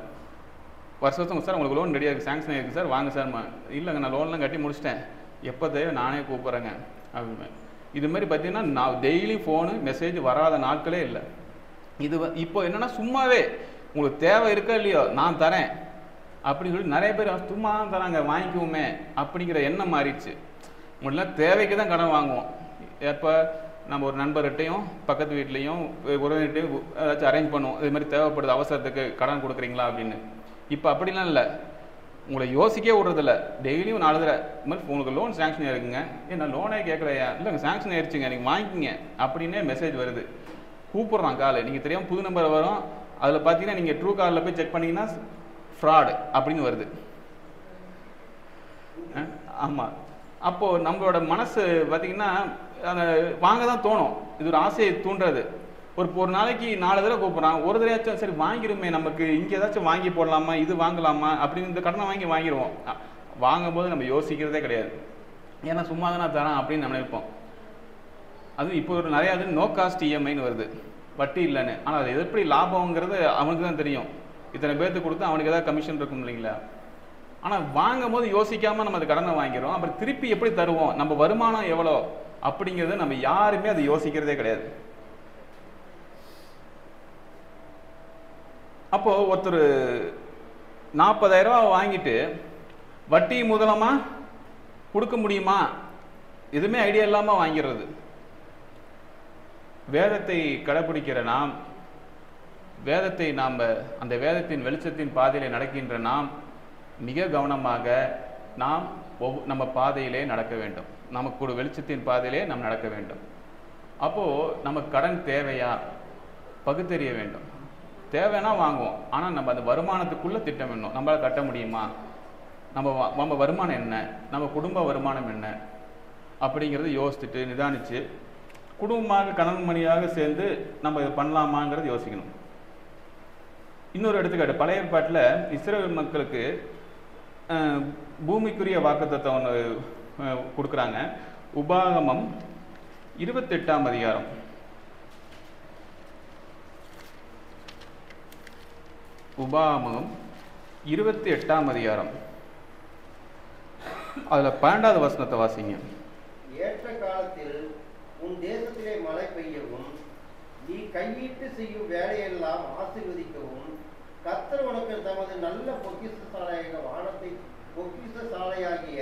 வருஷத்துக்கு சார் உங்களுக்கு லோன் ரெடியாக இருக்குது, சாங்ஷன் ஆகிருக்கு சார், வாங்க சார். இல்லைங்க நான் லோன்லாம் கட்டி முடிச்சிட்டேன், எப்போ தேவை நானே கூப்பிட்றேங்க அப்படின்னு. இதுமாதிரி பார்த்தீங்கன்னா நான் டெய்லி ஃபோனு மெசேஜ் வராத நாட்களே இல்லை. இது இப்போ என்னென்னா சும்மாவே உங்களுக்கு தேவை இருக்கா இல்லையோ நான் தரேன் அப்படின்னு சொல்லி நிறைய பேர் சும்மா தான் தராங்க, வாங்கிக்குவோமே அப்படிங்கிற எண்ணம் மாறிடுச்சு. முன்னெல்லாம் தேவைக்கு தான் கடன் வாங்குவோம். எப்போ நம்ம ஒரு நண்பர்கிட்டையும் பக்கத்து வீட்லேயும் உறவினர்கிட்டையும் ஏதாச்சும் அரேஞ்ச் பண்ணுவோம், இது மாதிரி தேவைப்படுது அவசரத்துக்கு கடன் கொடுக்குறீங்களா அப்படின்னு. இப்போ அப்படிலாம் இல்லை, உங்களை யோசிக்கவே விடுறதில்ல. டெய்லியும் 4 தடவை இது மாதிரி உங்களுக்கு லோன் சாங்ஷன் ஆயிருக்குங்க, நான் லோனே கேட்கலையா, இல்லைங்க சாங்ஷன் ஆயிடுச்சுங்க நீங்கள் வாங்கிக்கிங்க அப்படின்னே மெசேஜ் வருது. கூப்பிட்றான் கால், நீங்கள் தெரியாமல் புது நம்பர் வரும், அதில் பார்த்தீங்கன்னா நீங்கள் ட்ரூ காலில் போய் செக் பண்ணிங்கன்னா ஃப்ராடு அப்படின்னு வருது. ஆமாம். அப்போது நம்மளோட மனசு பார்த்திங்கன்னா அந்த வாங்க தான் தோணும். இது ஒரு ஆசையை தூண்டுறது. ஒரு நாளைக்கு 4 தடவை கூப்பிட்றான், ஒரு தடவையாச்சும் சரி வாங்கிடுமே, நமக்கு இங்கே ஏதாச்சும் வாங்கி போடலாமா, இது வாங்கலாமா அப்படின்னு இந்த கடனை வாங்கிடுவோம். வாங்கும்போது நம்ம யோசிக்கிறதே கிடையாது, ஏன்னா சும்மா தான் நான் தரேன் அப்படின்னு நம்ம நினைப்போம். அதுவும் இப்போ ஒரு நிறையா நோ காஸ்ட் இஎம்ஐன்னு வருது, வட்டி இல்லைன்னு. ஆனால் அது எப்படி லாபங்கிறது அவனுக்கு தான் தெரியும். இத்தனை பேர்த்துக்கு கொடுத்து அவனுக்கு ஏதாவது கமிஷன் இருக்கும் இல்லைங்களா. ஆனால் வாங்கும் போது யோசிக்காமல் நம்ம அது கடனை வாங்கிடுவோம். அப்புறம் திருப்பி எப்படி தருவோம், நம்ம வருமானம் எவ்வளோ அப்படிங்கிறத நம்ம யாருமே அதை யோசிக்கிறதே கிடையாது. அப்போது ஒருத்தர் 40,000 ரூபா வாங்கிட்டு வட்டி முதலமாக கொடுக்க முடியுமா, எதுவுமே ஐடியா இல்லாமல் வாங்கிறது. வேதத்தை கடைப்பிடிக்கிற நாம், அந்த வேதத்தின் வெளிச்சத்தின் பாதையிலே நடக்கின்ற நாம் மிக கவனமாக நம்ம பாதையிலே நடக்க வேண்டும். நமக்கு ஒரு வெளிச்சத்தின் பாதையிலே நாம் நடக்க வேண்டும். அப்போது நமக்கு கடன் தேவையா பகுத்தறிய வேண்டும். தேவைன்னா வாங்குவோம், ஆனால் நம்ம அந்த வருமானத்துக்குள்ளே திட்டம் வேணும். நம்மளால் கட்ட முடியுமா, நம்ம வருமானம் என்ன, நம்ம குடும்ப வருமானம் என்ன அப்படிங்கிறத யோசிச்சுட்டு நிதானித்து குடும்பமாக கணவன் மணியாக சேர்ந்து நம்ம இதை பண்ணலாமாங்கிறது யோசிக்கணும். இன்னொரு எடுத்துக்காட்டு, பழைய ஏற்பாட்டில் இஸ்ரவேல் மக்களுக்கு பூமிக்குரிய வாக்குத்தத்தம் ஒன்று கொடுக்குறாங்க. உபாகமம் 28ஆம் அதிகாரம். உபாகமம் 28ஆம் அதிகாரம், அதில் 12வது வசனத்தை வாசிங்க. ஏற்ற காலத்தில் உன் தேசத்திலே மழை பெய்யவும், நீ கையிட்டு செய்யும் வேலையெல்லாம் ஆசீர்வதிக்கவும், கர்த்தர் உனக்கு தமது நல்ல பொக்கிஷசாலையாகிய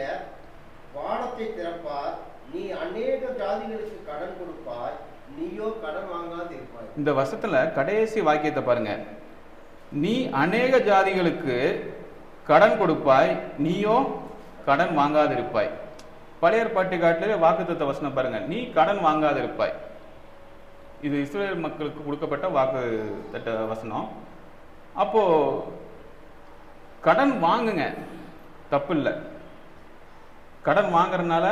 வானத்தை திறப்பார். நீ அநேக ஜாதிகளுக்கு கடன் கொடுப்பாய், நீயோ கடன் வாங்காது இருப்பாய். இந்த வசனத்துல கடைசி வாக்கியத்தை பாருங்க. நீ அநேக ஜாதிகளுக்கு கடன் கொடுப்பாய், நீயோ கடன் வாங்காதிருப்பாய். பழைய ஏற்பாட்டு காட்டிலே வாக்குத்தத்த வசனம் பாருங்க, நீ கடன் வாங்காதிருப்பாய். இது இஸ்ரவேல் மக்களுக்கு கொடுக்கப்பட்ட வாக்கு தட்ட வசனம். அப்போ கடன் வாங்குங்க, தப்பு இல்லை. கடன் வாங்குறதுனால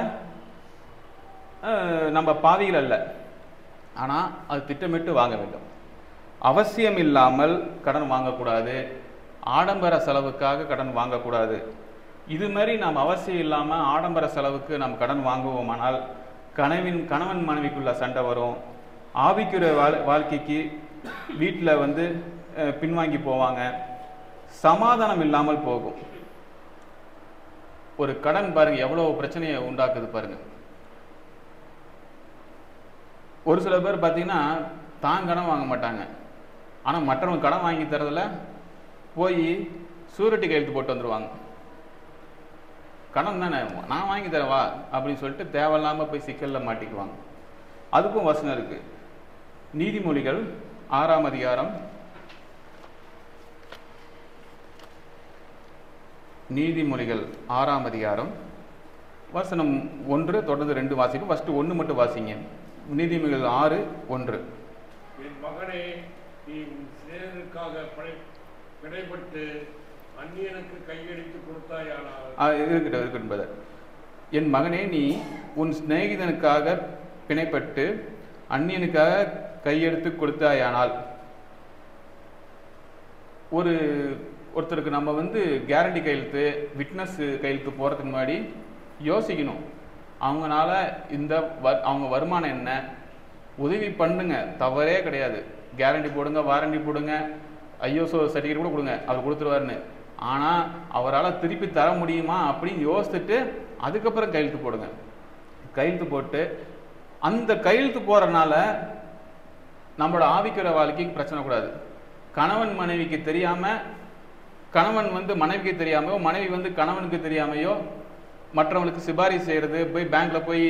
நம்ம பாவிகள் அல்ல, ஆனால் அது திட்டமிட்டு வாங்க வேண்டும். அவசியம் இல்லாமல் கடன் வாங்கக்கூடாது, ஆடம்பர செலவுக்காக கடன் வாங்கக்கூடாது. இது மாதிரி நாம் அவசியம் இல்லாமல் ஆடம்பர செலவுக்கு நாம் கடன் வாங்குவோமானால் கணவன் மனைவிக்குள்ள சண்டை வரும். ஆவிக்குரிய வாழ்க்கைக்கு வீட்டில் பின்வாங்கி போவாங்க, சமாதானம் இல்லாமல் போகும். ஒரு கடன் பாருங்க எவ்வளோ பிரச்சனையை உண்டாக்குது பாருங்க. ஒரு சில பேர் பார்த்தீங்கன்னா தான் கடன் வாங்க மாட்டாங்க, ஆனால் மற்றவங்க கடன் வாங்கி தரதில் போய் சூரிட்டி கையெழுத்து போட்டு வந்துடுவாங்க. கடன் தானே, நான் வாங்கி தரேன் வா அப்படின்னு சொல்லிட்டு தேவையில்லாமல் போய் சிக்கலில் மாட்டிக்குவாங்க. அதுக்கும் வசனம் இருக்குது. நீதிமொழிகள் 6ஆம் அதிகாரம், நீதிமொழிகள் 6ஆம் அதிகாரம் வசனம் 1 தொடர்ந்து 2 வாசிக்கும். ஃபர்ஸ்ட் 1 மட்டும் வாசிங்க. நீதிமொழிகள் 6:1. என் மகனே, நீ உன் சிநேகனுக்காக பிணைப்பட்டு அந்நியனுக்கு கையெடுத்து கொடுத்தாயானால். இருக்கட்டும் பதர். என் மகனே, நீ உன் சிநேகிதனுக்காக பிணைப்பட்டு அந்நியனுக்காக கையெடுத்து கொடுத்தாயானால். ஒருத்தருக்கு நம்ம வந்து கேரண்டி கையெழுத்து, விட்னஸ் கையெழுத்து போகிறதுக்கு முன்னாடி யோசிக்கணும். அவங்களால அவங்க வருமானம் என்ன, உதவி பண்ணுங்க, தவறே கிடையாது. கேரண்டி போடுங்க, வாரண்டி போடுங்க, ஐஎஸ்ஓ சர்டிஃபிகேட் கூட கொடுங்க, அவர் கொடுத்துருவாருன்னு. ஆனால் அவரால் திருப்பி தர முடியுமா அப்படின்னு யோசிச்சுட்டு அதுக்கப்புறம் கையெழுத்து போடுங்க. கையெழுத்து போட்டு அந்த கையெழுத்து போகிறனால நம்மளோட ஆவிக்கிற வாழ்க்கைக்கு பிரச்சனை கூடாது. கணவன் மனைவிக்கு தெரியாமல், கணவன் வந்து மனைவிக்கு தெரியாமையோ, மனைவி வந்து கணவனுக்கு தெரியாமையோ மற்றவங்களுக்கு சிபாரிசு செய்கிறது, போய் பேங்க்கில் போய்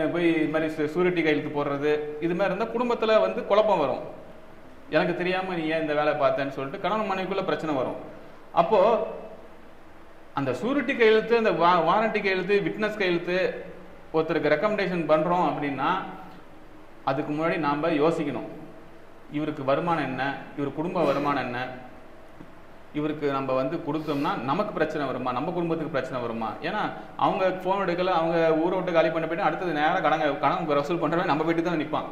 இது மாதிரி சூரிட்டி கையெழுத்து போடுறது, இது மாதிரி இருந்தால் குடும்பத்தில் வந்து குழப்பம் வரும். எனக்கு தெரியாமல் நீ ஏன் இந்த வேலை பார்த்தேன்னு சொல்லிட்டு கணவன் மனைவிக்குள்ளே பிரச்சனை வரும். அப்போது அந்த சூரிட்டி கையெழுத்து, அந்த வாரண்டி கையெழுத்து, விட்னஸ் கையெழுத்து ஒருத்தருக்கு ரெக்கமெண்டேஷன் பண்ணுறோம் அப்படின்னா அதுக்கு முன்னாடி நாம் யோசிக்கணும். இவருக்கு வருமானம் என்ன, இவர் குடும்ப வருமானம் என்ன, இவருக்கு நம்ம வந்து கொடுத்தோம்னா நமக்கு பிரச்சனை வருமா, நம்ம குடும்பத்துக்கு பிரச்சனை வருமா. ஏன்னா அவங்க ஃபோன் எடுக்கல, அவங்க ஊரை விட்டு காலி பண்ண போயிட்டு அடுத்தது நேராக கடன் வசூல் பண்ணுறவங்க நம்ம வீட்டுக்கு தான் நிற்பான்.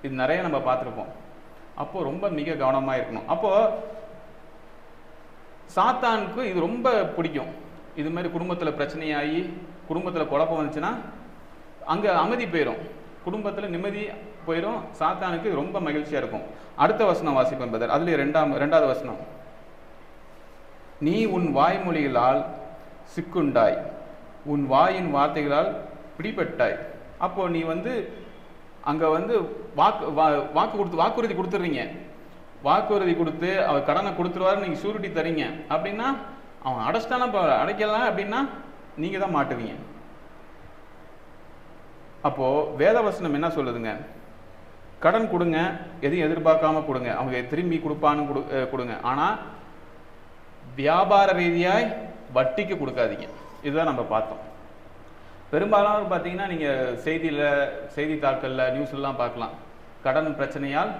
இது நிறைய நம்ம பார்த்துருப்போம். அப்போது ரொம்ப மிக கவனமாக இருக்கணும். அப்போது சாத்தானுக்கு இது ரொம்ப பிடிக்கும். இது மாதிரி குடும்பத்தில் பிரச்சனையாகி குடும்பத்தில் குழப்பம் வந்துச்சுன்னா அங்கே அமைதி போயிடும், குடும்பத்தில் நிம்மதி போயிடும். சாத்தானுக்கு ரொம்ப மகிழ்ச்சியாக இருக்கும். அடுத்த வசனம் வாசிப்பேன் பதர். அதுலேயே ரெண்டாவது வசனம். நீ உன் வாய்மொழிகளால் சிக்குண்டாய், உன் வாயின் வார்த்தைகளால் பிடிபட்டாய். அப்போ நீ வந்து அங்கே வந்து வாக்குறுதி கொடுத்துட்றீங்க. வாக்குறுதி கொடுத்து அவர் கடனை கொடுத்துருவாரு, நீங்கள் ஷூரிட்டி தரீங்க அப்படின்னா அவன் அடைச்சிட்டானா அடைக்கலாம் அப்படின்னா நீங்கள் தான் மாட்டுவீங்க. அப்போது வேதவசனம் என்ன சொல்லுதுங்க? கடன் கொடுங்க, எதையும் எதிர்பார்க்காம கொடுங்க, அவங்க திரும்பி கொடுப்பான்னு கொடுங்க. ஆனால் வியாபார ரீதியாய் வட்டிக்கு கொடுக்காதீங்க. இதுதான் நம்ம பார்த்தோம். பெரும்பாலும் பார்த்தீங்கன்னா நீங்கள் செய்தித்தாட்களில் நியூஸ்லாம் பார்க்கலாம். கடன் பிரச்சனையால்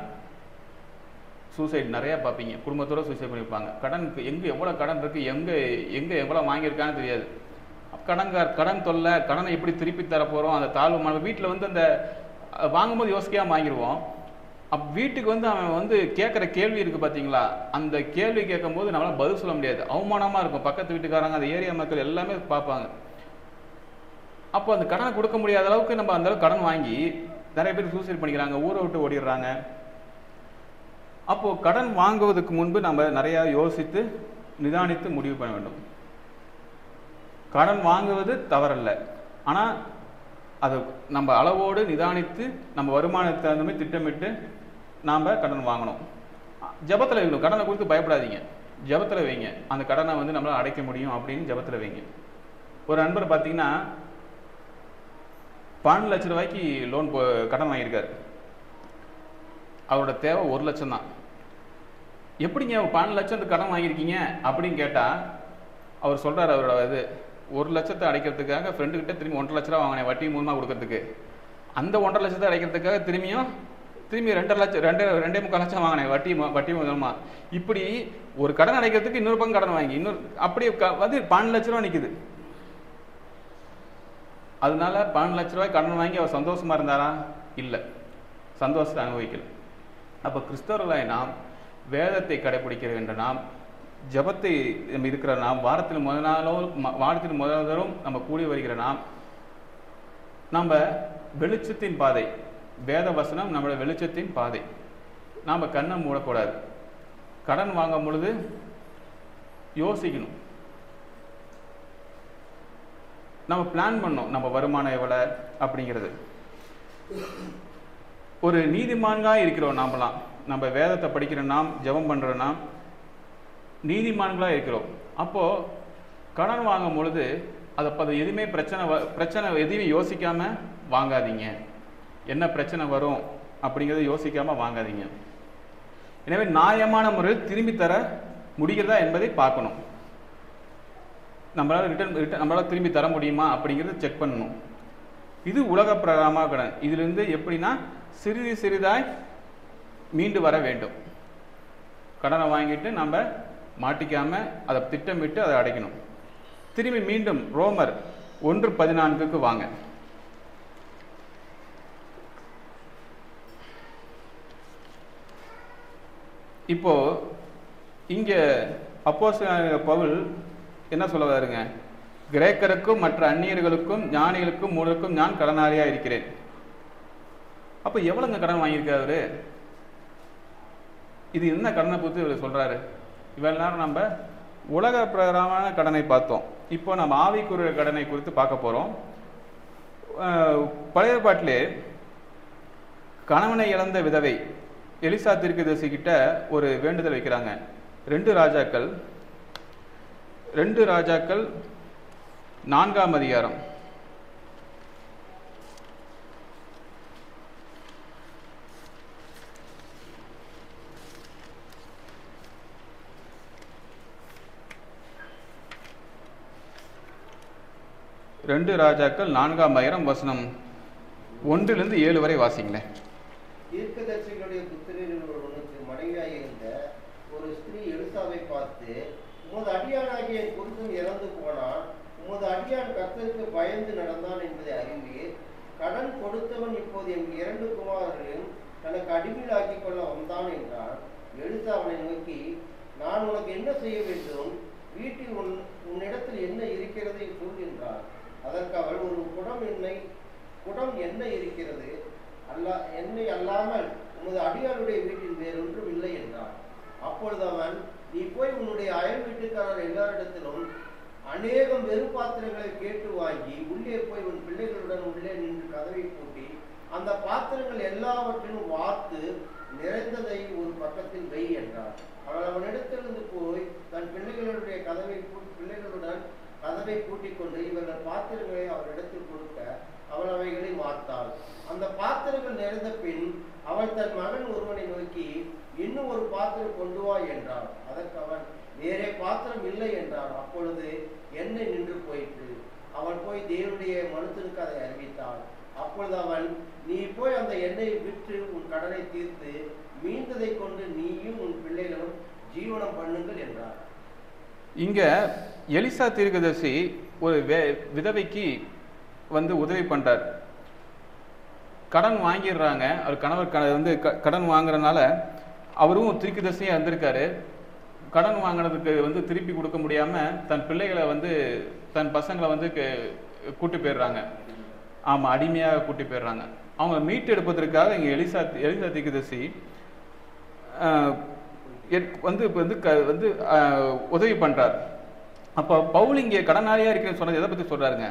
சூசைட் நிறையா பார்ப்பீங்க. குடும்பத்தோடு சூசைட் பண்ணியிருப்பாங்க. கடனுக்கு எவ்வளோ கடன் இருக்குது, எங்கே எவ்வளோ வாங்கியிருக்கான்னு தெரியாது. கடன் தொல்லை, கடனை எப்படி திருப்பி தரப்போகிறோம், அந்த தாழ்வு வீட்டில் வந்து அந்த வாங்கும்போது யோசிக்காமல் வாங்கிடுவோம். வீட்டுக்கு வந்து அவன் வந்து கேட்குற கேள்வி இருக்குது பார்த்தீங்களா, அந்த கேள்வி கேட்கும்போது நம்மளால் பதில் சொல்ல முடியாது, அவமானமாக இருக்கும். பக்கத்து வீட்டுக்காரங்க, அந்த ஏரியா மக்கள் எல்லாமே பார்ப்பாங்க. அப்போ அந்த கடனை கொடுக்க முடியாத அளவுக்கு நம்ம அந்த அளவுக்கு கடன் வாங்கி நிறைய பேர் சூசைட் பண்ணிக்கிறாங்க, ஊரை விட்டு ஓடிடுறாங்க. அப்போது கடன் வாங்குவதற்கு முன்பு நம்ம நிறையா யோசித்து நிதானித்து முடிவு பண்ண வேண்டும். கடன் வாங்குவது தவறல்ல, ஆனால் அது நம்ம அளவோடு நிதானித்து நம்ம வருமானத்தை தகுந்த மாதிரி திட்டமிட்டு நாம் கடன் வாங்கணும். ஜபத்தில் வைக்கணும். கடனை கொடுத்து பயப்படாதீங்க, ஜபத்தில் வைங்க. அந்த கடனை வந்து நம்மளால் அடைக்க முடியும் அப்படின்னு ஜபத்தில் வைங்க. ஒரு நண்பர் பார்த்தீங்கன்னா 12 லட்ச ரூபாய்க்கு கடன் வாங்கியிருக்காரு. அவரோட தேவை 1 லட்சம் தான். எப்படிங்க 12 லட்சத்துக்கு கடன் வாங்கியிருக்கீங்க அப்படின்னு கேட்டால் அவர் சொல்கிறார், அவரோட 1 லட்சத்தை அடைக்கிறதுக்காக ஃப்ரெண்டுக்கிட்ட திரும்பி 1.5 லட்ச ரூபா வாங்கினேன் வட்டி மூலமாக கொடுக்கறதுக்கு. அந்த 1.5 லட்சத்தை அடைக்கிறதுக்காக திரும்பி 2.5 லட்சம் வாங்கினேன் வட்டி மூலமாக. இப்படி ஒரு கடன் அடைக்கிறதுக்கு இன்னொரு பக்கம் கடன் வாங்கி அப்படியே வந்து 12 லட்ச ரூபா நிற்குது. அதனால 12 லட்ச ரூபாய் கடன் வாங்கி அவர் சந்தோஷமாக இருந்தாரா? இல்லை, சந்தோஷத்தை அனுபவிக்கல. அப்போ கிறிஸ்தவர்களாய் நாம் வேதத்தை கடைபிடிக்கிற என்ற நாம், ஜபத்தை இருக்கிற நாம், வாரத்தில் முதல் தரம் நம்ம கூடி வருகிற நாம், நம்ம வெளிச்சத்தின் பாதை, வேத வசனம் நம்மளோட வெளிச்சத்தின் பாதை. நாம் கண்ணை மூடக்கூடாது. கடன் வாங்கும் பொழுது யோசிக்கணும். நம்ம பிளான் பண்ணோம், நம்ம வருமானம் எவ்வளோ அப்படிங்கிறது. ஒரு நீதிமான்களாக இருக்கிறோம் நாமெல்லாம். நம்ம வேதத்தை படிக்கிற நாம், ஜெபம் பண்ணுற நாம் நீதிமான்களாக இருக்கிறோம். அப்போது கடன் வாங்கும் பொழுது அதை எதுவுமே பிரச்சனை எதுவுமே யோசிக்காமல் வாங்காதீங்க. என்ன பிரச்சனை வரும் அப்படிங்கிறத யோசிக்காமல் வாங்காதீங்க. எனவே நியாயமான முறையில் திரும்பி தர முடிகிறதா என்பதை பார்க்கணும். நம்மளால் திரும்பி தர முடியுமா அப்படிங்கிறத செக் பண்ணணும். இது உலக பிரகாரமாக கடன். இதிலிருந்து எப்படின்னா சிறிதாய் மீண்டு வர வேண்டும். கடனை வாங்கிட்டு நம்ம மாட்டிக்காமல் அதை திட்டமிட்டு அதை அடைக்கணும். திரும்பி மீண்டும் ரோமர் 1:14 வாங்க. இப்போ இங்க அப்போஸ்தலனாகிய பவுல் என்ன சொல்ல வராருங்க? கிரேக்கருக்கும் மற்ற அந்நியர்களுக்கும் ஞானிகளுக்கும் மூடருக்கும் நான் கடனாளியா இருக்கிறேன். அப்ப எவ்வளவுங்க கடன் வாங்கியிருக்காரு? இது என்ன கடனை பொறுத்து இவர் சொல்றாரு? இவ்வளவு நேரம் நம்ம உலக பிரகாரமான கடனை பார்த்தோம். இப்போ நம்ம ஆவிக்குரிய கடனை குறித்து பார்க்க போறோம். பழைய ஏற்பாட்டிலே கணவனை இழந்த விதவை எலிசா தீர்க்கதரிசி கிட்ட ஒரு வேண்டுதல் வைக்கிறாங்க. 2 ராஜாக்கள் 4ஆம் அதிகாரம். ராஜாக்கள் 4ஆம் அதிகாரம் வசனம் 1 - 7 வரை வாசிங்களேன். தீர்க்கதரிசிகளுடைய புத்திரரில் ஒருவனுக்கு மனைவியாக இருந்த ஒரு ஸ்திரீ எலிசாவை பார்த்து, உமது அடியானாகிய என் புருஷன் இறந்து போனான், உமது அடியான் கர்த்தருக்கு பயந்து நடந்தான் என்பதை அறிவீர். கடன் கொடுத்தவன் இப்போது என் 2 குமாரர்களையும் தனக்கு அடிமையிலாக்கிக் கொள்ள வந்தான் என்றான். எலிசா அவனை நோக்கி, நான் உனக்கு என்ன செய்ய வேண்டும்? வீட்டில் உன்னிடத்தில் என்ன இருக்கிறது சொல் என்றார். அதற்கு அவள், ஒரு குடம் எண்ணெய் இருக்கிறது, எண்ணெய் அல்லாமல் உமது அடியாருடைய வீட்டில் வேறொன்றும் இல்லை என்றார். அப்பொழுது அவன், நீ போய் உன்னுடைய அயல் வீட்டுக்காரர் எல்லாரிடத்திலும் அநேகம் வெறுபாத்திரங்களை கேட்டு வாங்கி உள்ளே போய் உன் பிள்ளைகளுடன் உள்ளே நின்று கதவை பூட்டி அந்த பாத்திரங்கள் எல்லாவற்றிலும் வார்த்து நிறைந்ததை ஒரு பக்கத்தில் வை என்றார். அவள் அவனிடத்திலிருந்து போய் தன் பிள்ளைகளுடன் கதவை பூட்டிக் கொண்டு இவர்கள் பாத்திரங்களை அவரிடத்தில் கொடுக்க அவள் அவைகளை வார்த்தாள். அந்த பாத்திரங்கள் நிறைந்த பின் அவள் தன் மகன் ஒருவனை நோக்கி, இன்னும் ஒரு பாத்திரம் கொண்டு வா என்றாள். அதற்கு அவன், வேறே பாத்திரம் இல்லை என்றான். அப்பொழுது எண்ணெய் நின்று போயிற்று. அவள் போய் தேவனுடைய மனுஷனுக்கு அதை அறிவித்தாள். அப்பொழுது அவன், நீ போய் அந்த எண்ணெயை விற்று உன் கடனை தீர்த்து மீந்ததை கொண்டு நீயும் உன் பிள்ளைகளும் ஜீவனம் பண்ணுங்கள் என்றார். இங்க எலிசா தீர்க்கதரிசி ஒரு விதவைக்கு உதவி பண்றார். கடன் வாங்கிடுறாங்க. அவர் கணவர் கடன் வாங்குறதுனால அவரும் தீர்க்கதரிசியா இருந்திருக்காரு. கடன் வாங்கினதுக்கு திருப்பி கொடுக்க முடியாம தன் பிள்ளைகளை தன் பசங்களை கூட்டி போயிடுறாங்க. ஆமா, அடிமையாக கூட்டி போயிடுறாங்க. அவங்க மீட்டு எடுப்பதற்காக இங்க எலிசா தீர்க்கதரிசி உதவி பண்றார். அப்போ பவுல் இங்கே கடனாளியா இருக்கிற சொன்னது எதை பத்தி சொல்றாருங்க?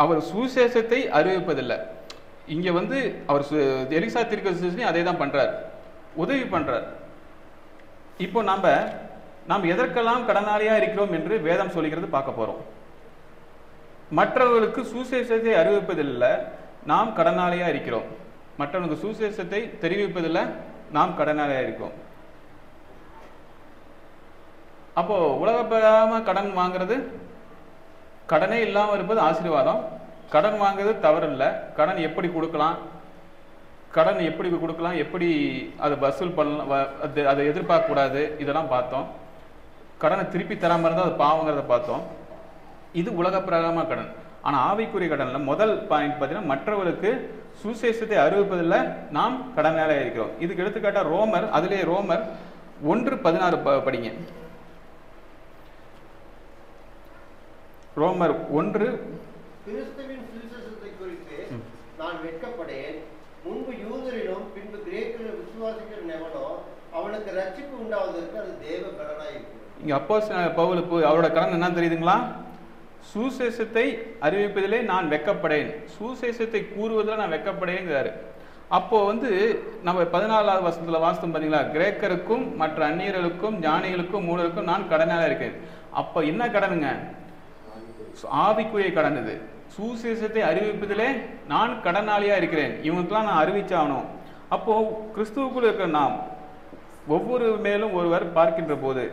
அவர் சுவிசேஷத்தை அறிவிப்பதில்லை. இங்க அவர் எலிசா தீர்க்கதரிசி அதே தான் பண்றார், உதவி பண்றார். இப்போ நாம் எதற்கெல்லாம் கடனாளியா இருக்கிறோம் என்று வேதம் சொல்லுகிறது பார்க்க போறோம். மற்றவர்களுக்கு சுவிசேஷத்தை அறிவிப்பதில்லை, நாம் கடனாளியா இருக்கிறோம். மற்றவர்களுக்கு சுவிசேஷத்தை தெரிவிப்பதில்லை, நாம் கடனாளியா இருக்கிறோம். அப்போ உலகப்படாம கடன் வாங்குறது, கடனே இல்லாமல் இருப்பது ஆசீர்வாதம். கடன் வாங்குறது தவறு இல்லை. கடன் எப்படி கொடுக்கலாம், எப்படி அதை வசூல் பண்ணலாம், அதை எதிர்பார்க்க கூடாது, இதெல்லாம் பார்த்தோம். கடனை திருப்பி தராமல் இருந்தால் அது பாவங்கிறத பார்த்தோம். இது உலக பிரகாரமாக கடன். ஆனால் ஆவிக்குரிய கடன்ல முதல் பாயிண்ட் பார்த்தீங்கன்னா, மற்றவர்களுக்கு சுவிசேஷத்தை அறிவிப்பதில் நாம் கடனாளியா இருக்கிறோம். இதுக்கு எடுத்துக்காட்டா ரோமர், அதிலே ரோமர் 1:16 படிங்க. ரோமர் 1. கிறிஸ்துவின் சுவிசேஷத்தை குறித்து நான் வெட்கப்படேன். முன்பு யூதரிலும் பின்பு கிரேக்கரிலும் விசுவாசிக்கிற எவனோ அவனுக்கு ரட்சிப்பு உண்டாவதற்கு அது தேவ கடனாயிருக்கும். இங்க அப்போஸ்தலனாகிய பவுல் அவரோட கடன் என்ன தெரியுதுங்களா? சுவிசேஷத்தை அறிவிப்பதிலே நான் வெட்கப்படேன், சுவிசேஷத்தை கூறுவதில் நான் வெட்கப்படேங்கிறாரு. அப்போ நம்ம 14வது வசனத்துல வாசித்தோம் பார்த்தீங்களா, கிரேக்கருக்கும் மற்ற அந்நியர்களுக்கும் ஞானிகளுக்கும் மூடருக்கும் நான் கடனாக இருக்கேன். அப்போ என்ன கடனுங்க? ஆவிக்குரிய கடன் இது. சுவிசேஷத்தை அறிவிப்பதிலே நான் கடனாளியாக இருக்கிறேன், இவங்களுக்கெல்லாம் நான் அறிவிச்சாகணும். அப்போது கிறிஸ்துவுக்குள் இருக்கிற நாம் ஒவ்வொரு மேலும் ஒருவர் பார்க்கின்ற போது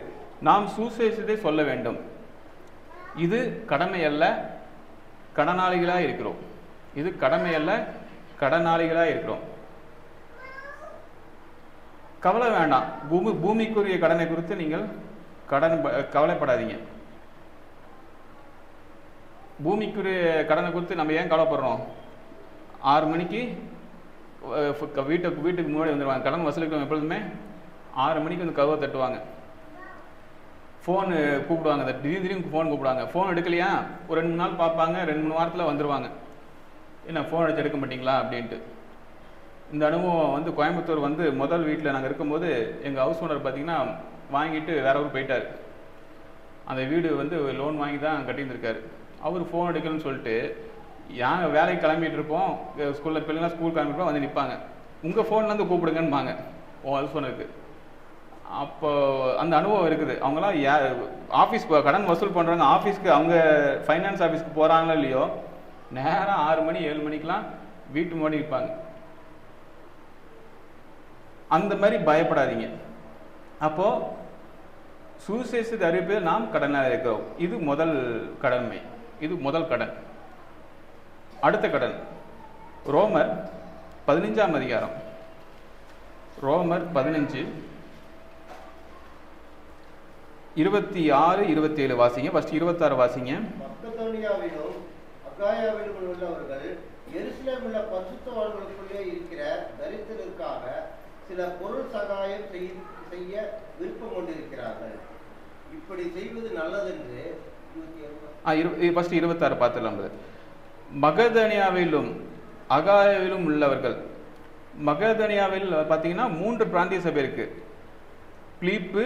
நாம் சுவிசேஷத்தை சொல்ல வேண்டும். இது கடமை அல்ல, கடனாளிகளாக இருக்கிறோம். இது கடமை அல்ல, கடனாளிகளாக இருக்கிறோம். கவலை வேண்டாம். பூமிக்குரிய கடனை குறித்து நீங்கள் கவலைப்படாதீங்க. பூமிக்குரிய கடனை குறித்து நம்ம ஏன் கவலைப்படுறோம்? 6 மணிக்கு வீட்டுக்கு முன்னாடி வந்துடுவாங்க. கடன் வசூலிக்கிறவங்க எப்பொழுதுமே 6 மணிக்கு வந்து கதவை தட்டுவாங்க. ஃபோனு கூப்பிடுவாங்க, திடீர்னு ஃபோன் கூப்பிடுவாங்க. ஃபோன் எடுக்கலையா ஒரு 2-3 நாள் பார்ப்பாங்க, 2-3 வாரத்தில் வந்துடுவாங்க. என்ன ஃபோன் எடுத்து எடுக்க மாட்டிங்களா அப்படின்ட்டு. இந்த அனுபவம் வந்து கோயம்புத்தூர் வந்து முதல் வீட்டில் நாங்கள் இருக்கும்போது எங்கள் ஹவுஸ் ஓனர் பார்த்திங்கன்னா வாங்கிட்டு வேற ஊர் போயிட்டார். அந்த வீடு வந்து லோன் வாங்கி தான் கட்டியிருந்திருக்காரு. அவர் ஃபோன் எடுக்கணும்னு சொல்லிட்டு நாங்கள் வேலைக்கு கிளம்பிட்டு இருப்போம், ஸ்கூலில் பிள்ளைங்களாம் ஸ்கூல் கிளம்பிட்டு வந்து நிற்பாங்க. உங்கள் ஃபோன்லேருந்து கூப்பிடுங்கன்னுபாங்க உன் ஹவுஸ் ஓனருக்கு. அப்போ அந்த அனுபவம் இருக்குது. அவங்களாம் ஆஃபீஸ் கடன் வசூல் பண்ணுறாங்க, ஆஃபீஸ்க்கு அவங்க ஃபைனான்ஸ் ஆஃபீஸ்க்கு போகிறாங்களோ இல்லையோ நேரம் 6 மணி 7 மணிக்கெலாம் வீட்டு முன்னாடி இருப்பாங்க. அந்த மாதிரி பயப்படாதீங்க. அப்போது சுவிசேஷத்தை அறிவிப்பதில் நாம் கடனாக இருக்கிறோம். இது முதல் கடமை, இது முதல் கடன். அடுத்த கடன் ரோமர் 15ஆம் அதிகாரம். ரோமர் 15 26 27 வாசிங்க. ஃபர்ஸ்ட் 26 வாசிங்க. மக்கெதோனியாவிலும் அகாயாவிலும் உள்ளவர்கள் எருசலேமில் உள்ள பரிசுத்தவான்களுக்குள்ளே இருக்கிற தரித்திரருக்காக சில பொருள் சகாயம் செய்ய விருப்பம் கொண்டிருக்கிறார்கள். இப்படி செய்வது நல்லதென்று ஃபர்ஸ்ட் 26 பார்த்துலாம். மக்கெதோனியாவிலும் அகாயாவிலும் உள்ளவர்கள். மக்கெதோனியாவில் பார்த்தீங்கன்னா 3 பிராந்திய சபை இருக்கு. பிலிப்பு,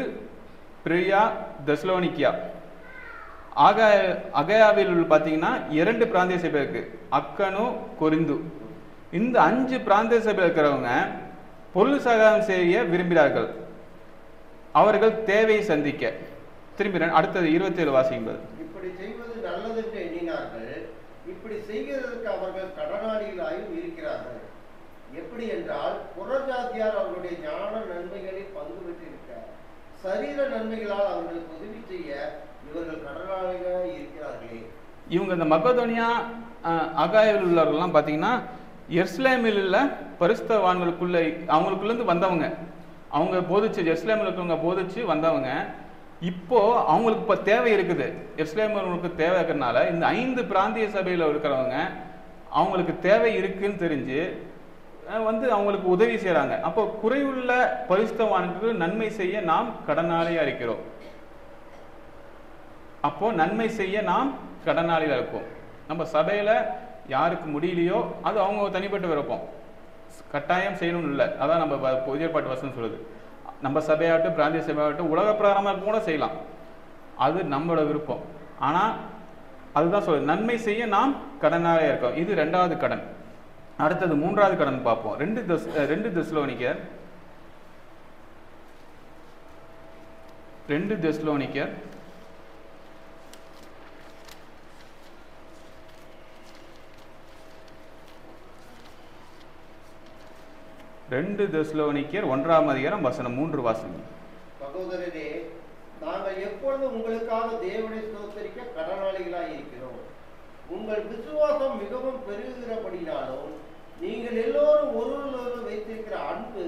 பிரியா, தெசலோனிக்கியா. அகாயாவில் பார்த்தீங்கன்னா 2 பிராந்திய சபை இருக்கு, அக்கனு, கொரிந்து. இந்த 5 பிராந்திய சபை இருக்கிறவங்க பொருள் சகாயம் செய்ய விரும்புகிறார்கள். அவர்கள் தேவையை சந்திக்க. திரும்பி அடுத்தது 27 வாசிக்கும்போது இப்படி செய்வது நல்லதென்று எண்ணினார்கள். இப்படி செய்கிறதற்கு அவர்கள் கடனாளிகளாயும் இருக்கிறார்கள். எப்படி என்றால் புறஜாதியார் அவர்களுடைய ஞான நன்மைகளில் பங்கு பெற்றிருக்கிறார். சரீர நன்மைகளால் அவர்களுக்கு உதவி செய்ய இவர்கள் கடனாளிகளாக இருக்கிறார்களே. இவங்க இந்த மக்கெதோனியா அகாயாவில் உள்ளவர்கள்லாம் பார்த்தீங்கன்னா எருசலேமில் உள்ள பரிசுத்தவான்களுக்குள்ள அவங்களுக்குள்ளேருந்து வந்தவங்க. அவங்க போதிச்சு, எருசலேமில் இருக்கிறவங்க போதிச்சு வந்தவங்க. இப்போ அவங்களுக்கு இப்போ தேவை இருக்குது. எருசலேமிற்கு தேவை இருக்கிறதுனால இந்த 5 பிராந்திய சபையில் இருக்கிறவங்க அவங்களுக்கு தேவை இருக்குன்னு தெரிஞ்சு வந்து அவங்களுக்கு உதவி செய்கிறாங்க. அப்போ குறைவுள்ள பரிசுத்தவானுக்கு நன்மை செய்ய நாம் கடனாளியாக இருக்கிறோம். அப்போ நன்மை செய்ய நாம் கடனாளியாக இருப்போம். நம்ம சபையில் யாருக்கு முடியலையோ அது அவங்க தனிப்பட்ட விருப்பம், கட்டாயம் செய்யணும்னு இல்லை. அதான் நம்ம புதிய பாட்டு வசனம் சொல்லுது. நம்ம சபையாகட்டும், பிராந்திய சபையாகட்டும், உலக பிரகாரமாக கூட செய்யலாம், அது நம்மளோட விருப்பம். ஆனால் அதுதான் சொல்லுது, நன்மை செய்ய நாம் கடனாளியாக இருக்கோம். இது 2வது கடன். அடுத்தது 3வது கடன் பார்ப்போம். 2 தெசலோனிக்கர் 2 தெசலோனிக்கர் 1ஆம் அதிகாரம் வசனம் 3 வாசிங்க. சகோதரரே, நாங்கள் எப்பொழுதும் உங்களுக்காக தேவனை ஸ்தோத்திரிக்க கடனாளிகளாய் இருக்கிறோம். உங்கள் விசுவாசம் மிகவும் பெருகுகிறபடினாலும் நீங்கள் எல்லோரும் ஒருவரோடு வைத்திருக்கிற அன்பு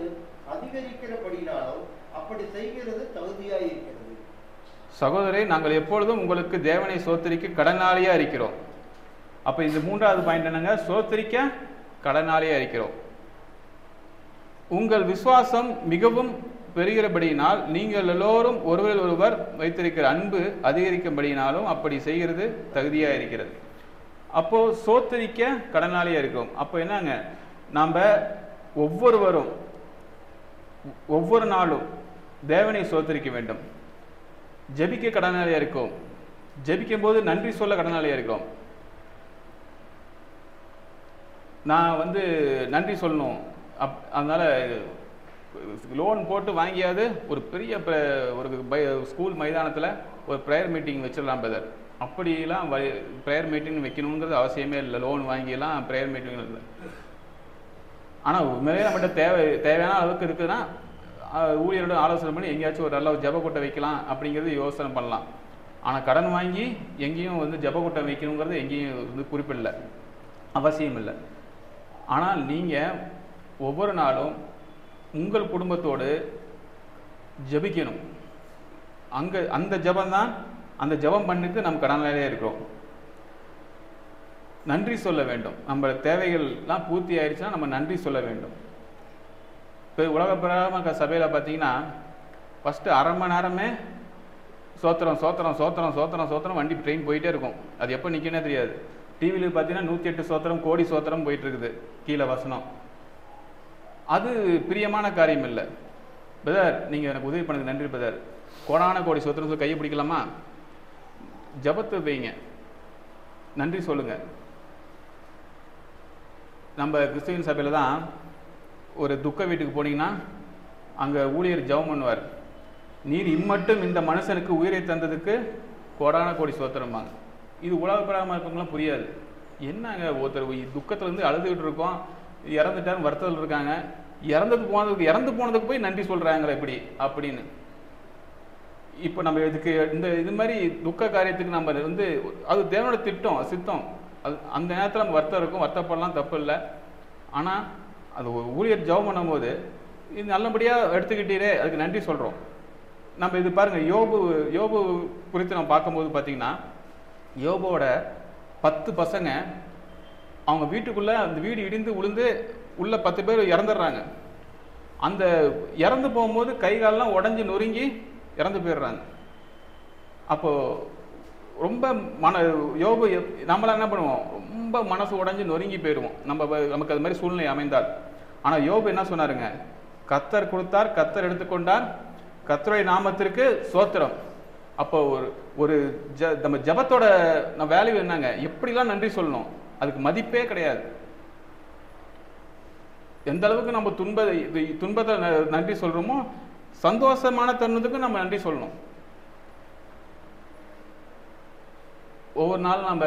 அதிகரிக்கிறபடினாலும் அப்படி செய்கிறது தகுதியாய் இருக்கிறது. சகோதரே, நாங்கள் எப்பொழுதும் உங்களுக்கு தேவனை ஸ்தோத்திரிக்க கடனாளியா இருக்கிறோம். அப்ப இந்த 3வது பாயிண்ட் என்னங்க? ஸ்தோத்திரிக்க கடனாளியா இருக்கிறோம். உங்கள் விசுவாசம் மிகவும் பெறுகிறபடியினால் நீங்கள் எல்லோரும் ஒருவர் ஒருவர் வைத்திருக்கிற அன்பு அதிகரிக்கும்படினாலும் அப்படி செய்கிறது தகுதியாக இருக்கிறது. அப்போ சோத்தரிக்க கடனாளியாக இருக்கும். அப்போ என்னங்க, நாம் ஒவ்வொருவரும் ஒவ்வொரு நாளும் தேவனை சோத்தரிக்க வேண்டும். ஜெபிக்க கடனாளியாக இருக்கும். ஜெபிக்கும் போது நன்றி சொல்ல கடனாளியாக இருக்கிறோம். நான் வந்து நன்றி சொல்லணும், அதனால லோன் போட்டு வாங்கியாவது ஒரு பெரிய ஒரு ஸ்கூல் மைதானத்தில் ஒரு ப்ரேயர் மீட்டிங் வச்சிடலாம் பிரதர். அப்படிலாம் ப்ரேயர் மீட்டிங் வைக்கணுங்கிறது அவசியமே இல்லை. லோன் வாங்கிலாம் ப்ரேயர் மீட்டிங் இல்லை. ஆனால் உண்மையிலே நம்மகிட்ட தேவையான அளவுக்கு இருக்குதுன்னா ஊழியரோட ஆலோசனை பண்ணி எங்கேயாச்சும் ஒரு நல்ல ஜப கூட்டம் வைக்கலாம் அப்படிங்கிறது யோசனை பண்ணலாம். ஆனால் கடன் வாங்கி எங்கேயும் வந்து ஜப கூட்டம் வைக்கணுங்கிறது எங்கேயும் வந்து குறிப்பிடல, அவசியம் இல்லை. ஆனால் நீங்கள் ஒவ்வொரு நாளும் உங்கள் குடும்பத்தோடு ஜபிக்கணும். அங்கே அந்த ஜபம்தான், அந்த ஜபம் பண்ணுக்கு நம்ம கடனாளியே இருக்கிறோம். நன்றி சொல்ல வேண்டும். நம்ம தேவைகள்லாம் பூர்த்தி ஆயிடுச்சுன்னா நம்ம நன்றி சொல்ல வேண்டும். இப்போ உலக பிரகாரமாக சபையில் பார்த்தீங்கன்னா ஃபஸ்ட்டு அரை மணி நேரமே சோத்திரம் சோத்திரம் சோத்திரம் சோத்திரம் சோத்திரம் வண்டி ட்ரெயின் போயிட்டே இருக்கும். அது எப்போ நிற்கனே தெரியாது. டிவியில் பார்த்தீங்கன்னா 108 சோத்திரம் கோடி சோத்திரம் போயிட்டு இருக்குது கீழே வசனம். அது பிரியமான காரியம் இல்லை. பிரதர் நீங்கள் எனக்கு உதவி பண்ணது நன்றி பிரதர், கோடான கோடி சோத்திரம் கையை பிடிக்கலாமா? ஜபத்தை வைங்க, நன்றி சொல்லுங்கள். நம்ம கிறிஸ்துவின் சபையில் தான் ஒரு துக்க வீட்டுக்கு போனீங்கன்னா அங்கே ஊழியர் ஜெபம் பண்ணுவார். நீர் இம்மட்டும் இந்த மனுஷனுக்கு உயிரை தந்ததுக்கு கோடான கோடி சோத்திரம்பாங்க. இது உலக பிரகாரமாக இருக்கவங்களாம் புரியாது. என்னங்க ஒருத்தர் துக்கத்துலேருந்து அழுதுகிட்டு இருக்கோம், இறந்துட்டாருன்னு வருத்தத்தில் இருக்காங்க, இறந்து போனதுக்கு போய் நன்றி சொல்கிறாங்களே எப்படி அப்படின்னு. இப்போ நம்ம இதுக்கு இது மாதிரி துக்க காரியத்துக்கு நம்ம வந்து அது தேவனோட திட்டம் சித்தம். அது அந்த நேரத்தில் நம்ம வருத்தம் இருக்கும், வருத்தப்படலாம், தப்பு இல்லை. ஆனால் அது ஊழியர் ஜெபம் பண்ணும்போது இது நல்லபடியாக எடுத்துக்கிட்டீரே அதுக்கு நன்றி சொல்கிறோம். நம்ம இது பாருங்கள், யோபு குறித்து நம்ம பார்க்கும்போது பார்த்திங்கன்னா யோபோட 10 பசங்க அவங்க வீட்டுக்குள்ளே அந்த வீடு இடிந்து விழுந்து உள்ள 10 பேர் இறந்துடுறாங்க. அந்த இறந்து போகும்போது கை காலெலாம் உடஞ்சி நொறுங்கி இறந்து போயிடுறாங்க. அப்போது ரொம்ப யோபு நம்மளாம் என்ன பண்ணுவோம், ரொம்ப மனசு உடஞ்சி நொறுங்கி போயிடுவோம் நமக்கு அது மாதிரி சூழ்நிலை அமைந்தால். ஆனால் யோபு என்ன சொன்னாருங்க, கர்த்தர் கொடுத்தார், கர்த்தர் எடுத்துக்கொண்டார், கர்த்தருடைய நாமத்திற்கு சோத்திரம். அப்போ ஒரு நம்ம ஜபத்தோட வேல்யூ என்னங்க, எப்படிலாம் நன்றி சொல்லணும், அதுக்கு மதிப்பே கிடையாது. எந்த அளவுக்கு நம்ம துன்பத்தை நன்றி சொல்கிறோமோ சந்தோஷமான தருணத்துக்கு நம்ம நன்றி சொல்லணும். ஒவ்வொரு நாளும் நம்ம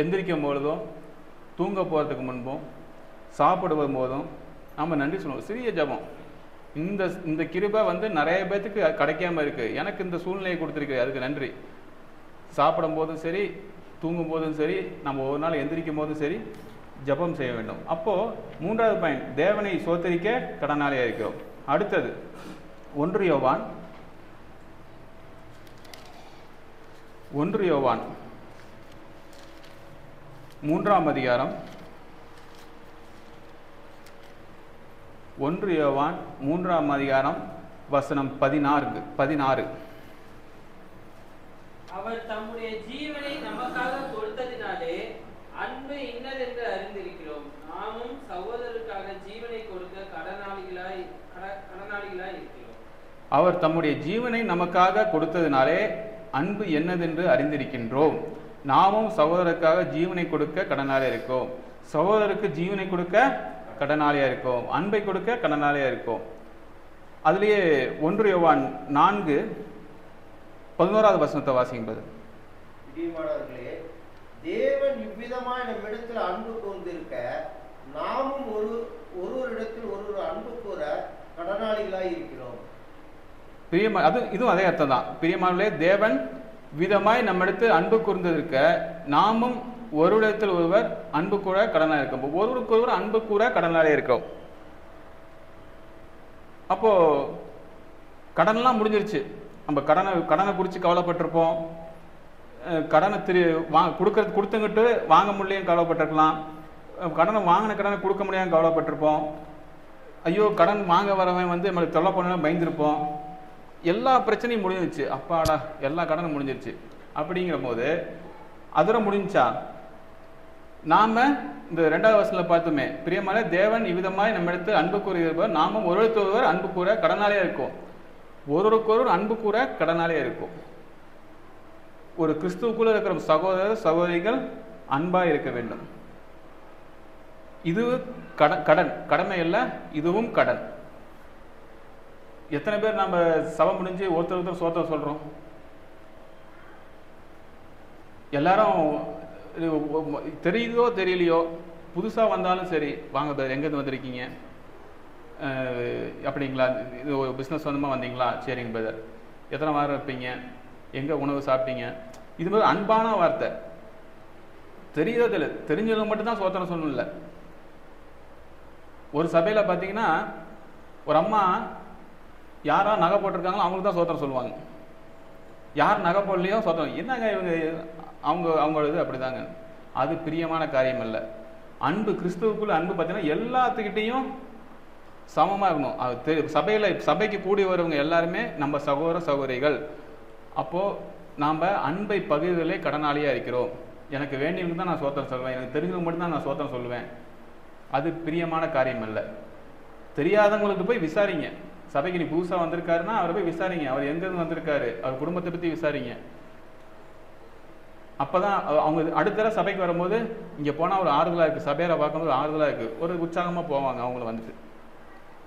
எந்திரிக்கும் பொழுதும், தூங்க போகிறதுக்கு முன்பும், சாப்பிடுவது போதும் நம்ம நன்றி சொல்லணும். சிறிய ஜபம். இந்த கிருபை வந்து நிறைய பேத்துக்கு கிடைக்காம இருக்குது. எனக்கு இந்த சூழ்நிலையை கொடுத்துருக்கு, அதுக்கு நன்றி. சாப்பிடும் போதும் சரி, தூங்கும் போதும் சரி, நம்ம ஒவ்வொரு நாள் எந்திரிக்கும் போதும் சரி ஜபம் செய்ய வேண்டும். அப்போது 3வது பாயிண்ட், தேவனை சோத்தரிக்க கடனாளியாக இருக்கிறோம். அடுத்தது 1 யோவான் 3ஆம் அதிகாரம் 1 யோவான் 3ஆம் அதிகாரம் வசனம் 16. அவர் தம்முடைய ஜீவனை நமக்காக கொடுத்ததினாலே அன்பு இன்னதென்று அறிந்திருக்கிறோம். நாமும் சகோதரருக்காக ஜீவனை கொடுக்க கடனாளிகளாய் இருக்கிறோம். அவர் தம்முடைய ஜீவனை நமக்காக கொடுத்ததினாலே அன்பு என்னதென்று அறிந்திருக்கின்றோம். நாமும் சகோதரருக்காக ஜீவனை கொடுக்க கடனாளியாக இருக்கோம். சகோதரருக்கு ஜீவனை கொடுக்க கடனாளியாக இருக்கோம், அன்பை கொடுக்க கடனாளியாக இருக்கோம். அதுலேயே 1 யோவான் 4:11 வசனத்தை வாசிக்கும்போது, பிரியமானவர்களே, தேவன் இவ்விதமாய் நம்மிடத்தில் அன்பு கொண்டிருக்க நாமும் ஒருவரிடத்தில் ஒருவர் அன்பு கூற கடனாளிகளாய் இருக்கிறோம். இதுவும் அதே அர்த்தம் தான். பிரியமானவர்களே, தேவன் விதமாய் நம்மிடத்தில் அன்பு கூர்ந்திருக்க நாமும் ஒருவரிடத்தில் ஒருவர் அன்பு கூற கடனாக இருக்கோம். ஒருவருக்கு ஒருவர் அன்பு கூற கடனாலே இருக்கோம். அப்போ கடன்லாம் முடிஞ்சிருச்சு. நம்ம கடனை குறித்து கவலைப்பட்டிருப்போம், கடனை கொடுத்துங்கிட்டு வாங்க முடியலையும் கவலைப்பட்டிருக்கலாம், கடனை கொடுக்க முடியாமல் கவலைப்பட்டிருப்போம், ஐயோ கடன் வாங்க வரவன் வந்து நம்மளுக்கு தொல்லை பண்ணலாம் பயந்துருப்போம். எல்லா பிரச்சனையும் முடிஞ்சிருச்சு. அப்பாடா எல்லா கடனும் முடிஞ்சிருச்சு. அப்படிங்கிற போது அதோட முடிஞ்சா நாம இந்த 2வது வசனத்தில் பார்த்தோமே, பிரியமான தேவன் இவ்விதமாய் நம்ம எடுத்து அன்பு கூறுகிறவர் நாமும் ஒருவருக்கொருவர் அன்பு கூற கடனாளியாக இருக்கும். ஒருவருக்கொருவர் அன்பு கூற கடனாளியாக இருக்கும். ஒரு கிறிஸ்துவுக்குள்ள இருக்கிற சகோதரர் சகோதரிகள் அன்பா இருக்க வேண்டும். இது கடமை அல்ல, இதுவும் கடன். எத்தனை பேர் நம்ம சபை முடிஞ்சு ஒருத்தர் சோத்திரம் சொல்றோம்? எல்லாரும் தெரியுதோ தெரியலையோ புதுசாக வந்தாலும் சரி, வாங்க பிரதர் எங்கேருந்து வந்திருக்கீங்க, அப்படிங்களா, இது ஒரு பிஸ்னஸ் சொந்தமாக வந்தீங்களா, சரிங்க பிரதர், எத்தனை வாரம் இருப்பீங்க, எங்கே உணவு சாப்பிட்டீங்க, இது மாதிரி அன்பான வார்த்தை. தெரியுதோ தெரியல, தெரிஞ்சவங்க மட்டும்தான் சோத்திரம் சொல்லணும் இல்லை. ஒரு சபையில் பார்த்தீங்கன்னா ஒரு அம்மா யாரா நகை போட்டிருக்காங்களோ அவங்களுக்கு தான் சோத்திரம் சொல்லுவாங்க. யார் நகை போடலையோ சோத்திரம். என்னங்க இவங்க அவங்களது அப்படிதாங்க. அது பிரியமான காரியம் இல்லை. அன்பு, கிறிஸ்துவுக்குள்ள அன்பு பார்த்தீங்கன்னா எல்லாத்துக்கிட்டையும் சமமாக இருக்கணும். அது சபைக்கு கூடி வரவங்க எல்லாருமே நம்ம சகோதர சகோதரிகள். அப்போது நாம் அன்பை பகிர்தலே கடனாளியாக இருக்கிறோம். எனக்கு வேண்டியவங்க தான் நான் சோத்திரம் சொல்லுவேன், எனக்கு தெரிஞ்சவங்க மட்டும்தான் நான் சோத்திரம் சொல்லுவேன். அது பிரியமான காரியம் அல்ல. தெரியாதவங்களுக்கு போய் விசாரிங்க. சபைக்கு நீ புதுசாக வந்திருக்காருன்னா அவரை போய் விசாரிங்க, அவர் எங்கேருந்து வந்திருக்காரு, அவர் குடும்பத்தை பற்றி விசாரிங்க. அப்போ தான் அவங்க அடுத்த சபைக்கு வரும்போது இங்கே போனால் ஒரு ஆறுதலாக இருக்குது, சபையாரை பார்க்கும்போது ஆறுதலாக இருக்குது, ஒரு உற்சாகமாக போவாங்க அவங்கள வந்துட்டு.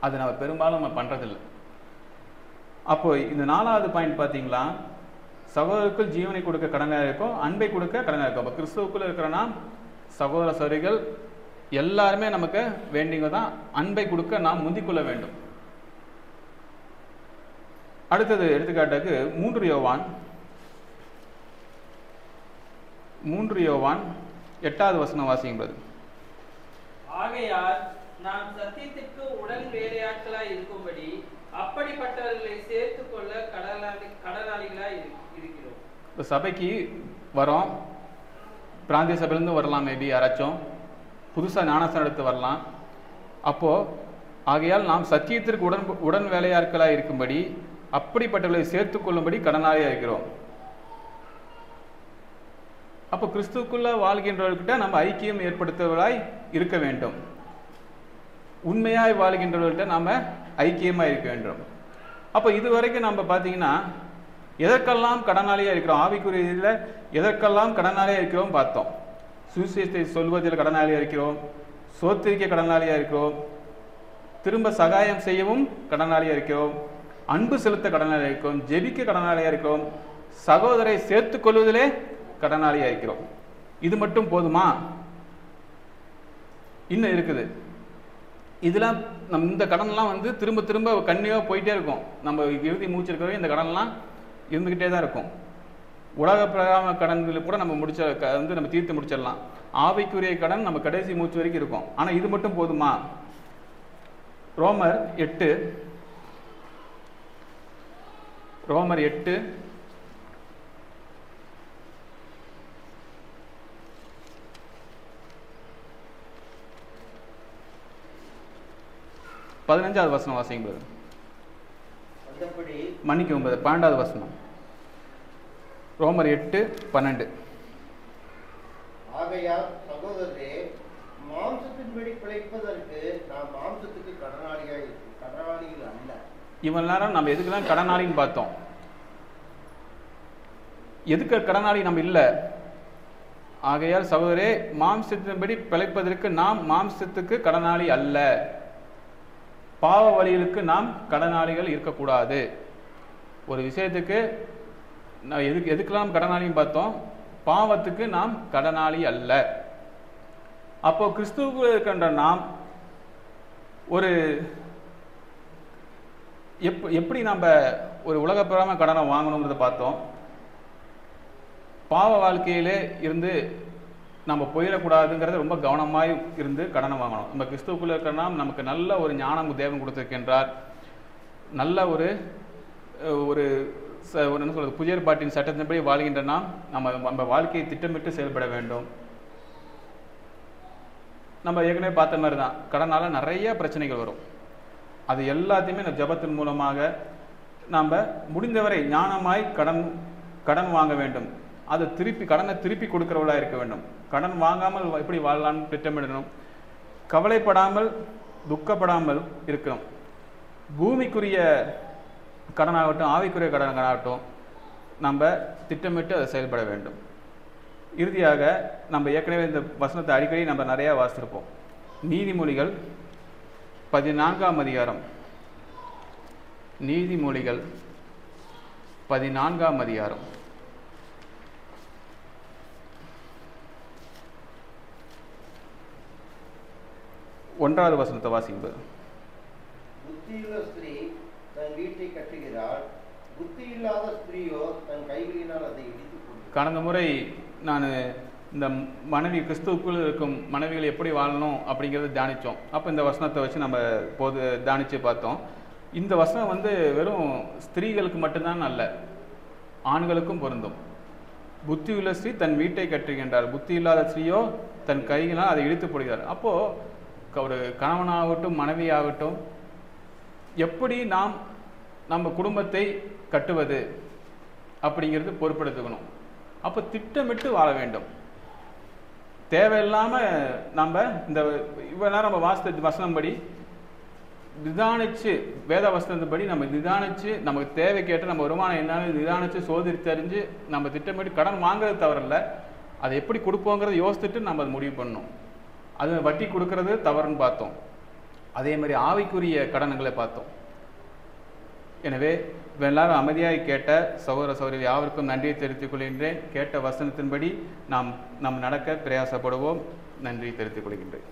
அது நம்ம பெரும்பாலும் நம்ம பண்ணுறதில்லை. அப்போ இந்த 4வது பாயிண்ட் பார்த்தீங்களா, சகோதரருக்குள் ஜீவனை கொடுக்க கடனாக இருக்கும், அன்பை கொடுக்க கடனாக இருக்கும். அப்போ கிறிஸ்துவுக்குள்ள இருக்கிறனா சகோதர சகோதரிகள் எல்லாருமே நமக்கு வேண்டியவங்க தான். அன்பை கொடுக்க நாம் முந்திக்கொள்ள வேண்டும். அடுத்தது எடுத்துக்காட்டுக்கு 3 யோவான் 8வது வசனம் வாசிக்கும்போது, ஆகையால் நாம் சத்தியத்திற்கு உடன் வேலையாட்களாய் இருக்கும்படி அப்படிப்பட்டவர்களை சேர்த்துக் கொள்ள கடனாளிகளாய் இருக்கிறோம். இப்போ சபைக்கு வரோம், பிராந்திய சபையிலேருந்து வரலாம், மேபி யாராச்சும் புதுசாக ஞானஸ்தானம் எடுத்து வரலாம். அப்போது ஆகையால் நாம் சத்தியத்திற்கு உடன் வேலையாட்களாக இருக்கும்படி அப்படிப்பட்டவர்களை சேர்த்து கொள்ளும்படி கடனாளியாக இருக்கிறோம். அப்போ கிறிஸ்துக்குள்ள வாழ்கின்றவர்கிட்ட நம்ம ஐக்கியம் ஏற்படுத்துவதாய் இருக்க வேண்டும். உண்மையாய் வாழ்கின்றவர்கிட்ட நாம் ஐக்கியமாக இருக்க வேண்டும். அப்போ இதுவரைக்கும் நம்ம பார்த்தீங்கன்னா எதற்கெல்லாம் கடனாளியாக இருக்கிறோம், ஆவிக்குரியதில் எதற்கெல்லாம் கடனாளியாக இருக்கிறோம் பார்த்தோம். சுவிசேஷத்தை சொல்வதில் கடனாளியாக இருக்கிறோம், சோத்திரிக்க கடனாளியாக இருக்கிறோம், திரும்ப சகாயம் செய்யவும் கடனாளியாக இருக்கிறோம், அன்பு செலுத்த கடனாளியாக இருக்கிறோம், ஜெபிக்க கடனாளியாக இருக்கிறோம், சகோதரை சேர்த்து கொள்வதிலே கடனாளியாக இருக்கிறோம். இது மட்டும் போதுமா? இன்னும் இருக்குது. இதெல்லாம் இந்த கடன்லாம் திரும்ப திரும்ப கன்னியாக போயிட்டே இருக்கும். நம்ம இறுதி மூச்சு இருக்கிறவங்க இந்த கடன்லாம் இருந்துக்கிட்டே தான் இருக்கும். உலக பிரகார கடன்களை கூட நம்ம நம்ம தீர்த்து முடிச்சிடலாம். ஆவிக்குரிய கடன் நம்ம கடைசி மூச்சு வரைக்கும் இருக்கும். ஆனால் இது மட்டும் போதுமா? ரோமர் 8 15வது வசனம் வாசிக்கும்போது, மன்னிக்கும் 12வது வசனம், ரோமர் 8:12. ஆகையால் சகோதரரே, மாம்சத்தின்படி பிழைப்பதற்கு நாம் மாம்சத்துக்கு கடனாளிகள் அல்ல. இவ்வளவு நேரம் நம்ம எதுக்குதான் கடனாளின்னு பார்த்தோம். எதுக்கு கடனாளி நம்ம இல்லை. ஆகையால் சகோதரே, மாம்சத்தின்படி பிழைப்பதற்கு நாம் மாம்சத்துக்கு கடனாளி அல்ல. பாவ வழிகளுக்கு நாம் கடனாளிகள் இருக்கக்கூடாது. ஒரு விஷயத்துக்கு எதுக்கெல்லாம் கடனாளின்னு பார்த்தோம், பாவத்துக்கு நாம் கடனாளி அல்ல. அப்போ கிறிஸ்துவுக்குள் இருக்கின்ற நாம் ஒரு எப்படி நம்ம ஒரு உலகப்பிரகாரமான கடனை வாங்கணுங்கிறத பார்த்தோம். பாவ வாழ்க்கையிலே இருந்து நம்ம போயிடக்கூடாதுங்கிறத ரொம்ப கவனமாய் இருந்து கடனை வாங்கணும். நம்ம கிறிஸ்துவுக்குள்ள இருக்கிறனா நமக்கு நல்ல ஒரு ஞானம் தேவன் கொடுத்திருக்கின்றார். நல்ல ஒரு என்ன சொல்றது, புதிய ஏற்பாட்டின் சட்டத்தின்படி வாழ்கின்றனா நம்ம வாழ்க்கையை திட்டமிட்டு செயல்பட வேண்டும். நம்ம ஏற்கனவே பார்த்த மாதிரி தான், கடனால நிறைய பிரச்சனைகள் வரும். அது எல்லாத்தையுமே நம்ம ஜபத்தின் மூலமாக நாம் முடிந்தவரை ஞானமாய் கடன் வாங்க வேண்டும். அதை கடனை திருப்பி கொடுக்கிறவளா இருக்க வேண்டும். கடன் வாங்காமல் எப்படி வாழலாம்னு திட்டமிடணும். கவலைப்படாமல் துக்கப்படாமல் இருக்கணும். பூமிக்குரிய கடனாகட்டும் ஆவிக்குரிய கடனாகட்டும் நம்ம திட்டமிட்டு அதை செயல்பட வேண்டும். இறுதியாக நம்ம ஏற்கனவே இந்த வசனத்தை அடிக்கடி நம்ம நிறையா வாசித்திருப்போம். நீதிமொழிகள் 14ஆம் அதிகாரம், நீதிமொழிகள் 14ஆம் அதிகாரம் 1வது வசனத்தை வாசிக்கும்போது, புத்தியுள்ள ஸ்திரீ தன் வீட்டை கட்டுகிறாள், புத்தி இல்லாத ஸ்திரீயோ தன் கைகளினால் அதை இடித்துக் கொள்கிறாள். கடந்த முறை நான் இந்த மனைவி கிறிஸ்துவுக்குள் இருக்கும் மனைவிகள் எப்படி வாழணும் அப்படிங்கிறத தியானித்தோம். அப்போ இந்த வசனத்தை வச்சு நம்ம தியானித்து பார்த்தோம். இந்த வசனம் வெறும் ஸ்திரீகளுக்கு மட்டும்தான் அல்ல, ஆண்களுக்கும் பொருந்தும். புத்தியுள்ள ஸ்திரீ தன் வீட்டை கட்டுகின்றார், புத்தி இல்லாத ஸ்திரீயோ தன் கைகளால் அதை இழுத்து போடுகிறார். அப்போது ஒரு கணவனாகட்டும் மனைவியாகட்டும் எப்படி நம்ம குடும்பத்தை கட்டுவது அப்படிங்கிறது பொறுப்பெடுத்துக்கணும். அப்போ திட்டமிட்டு வாழ வேண்டும். தேவையில்லாமல் நம்ம இந்த இவ்வளோ நேரம் நம்ம வாசித்த வசனம்படி நிதானித்து, வேத வசனத்தின்படி நம்ம நிதானித்து, நமக்கு தேவைக்கேற்ற நம்ம வருமானம் என்னன்னு நிதானித்து சோதரித்தறிஞ்சு நம்ம திட்டமிட்டு கடன் வாங்குறது தவறில்லை, அதை எப்படி கொடுப்போங்கிறத யோசிச்சுட்டு நம்ம அதை முடிவு பண்ணணும். அது வட்டி கொடுக்கறது தவறுன்னு பார்த்தோம். அதே மாதிரி ஆவிக்குரிய கடன்களை பார்த்தோம். எனவே எல்லாரும் அமைதியாக கேட்ட சகோதர சகோதரி யாவருக்கும் நன்றியை தெரிவித்துக் கொள்கின்றேன். கேட்ட வசனத்தின்படி நாம் நடக்க பிரயாசப்படுவோம். நன்றி தெரிவித்துக் கொள்கின்றேன்.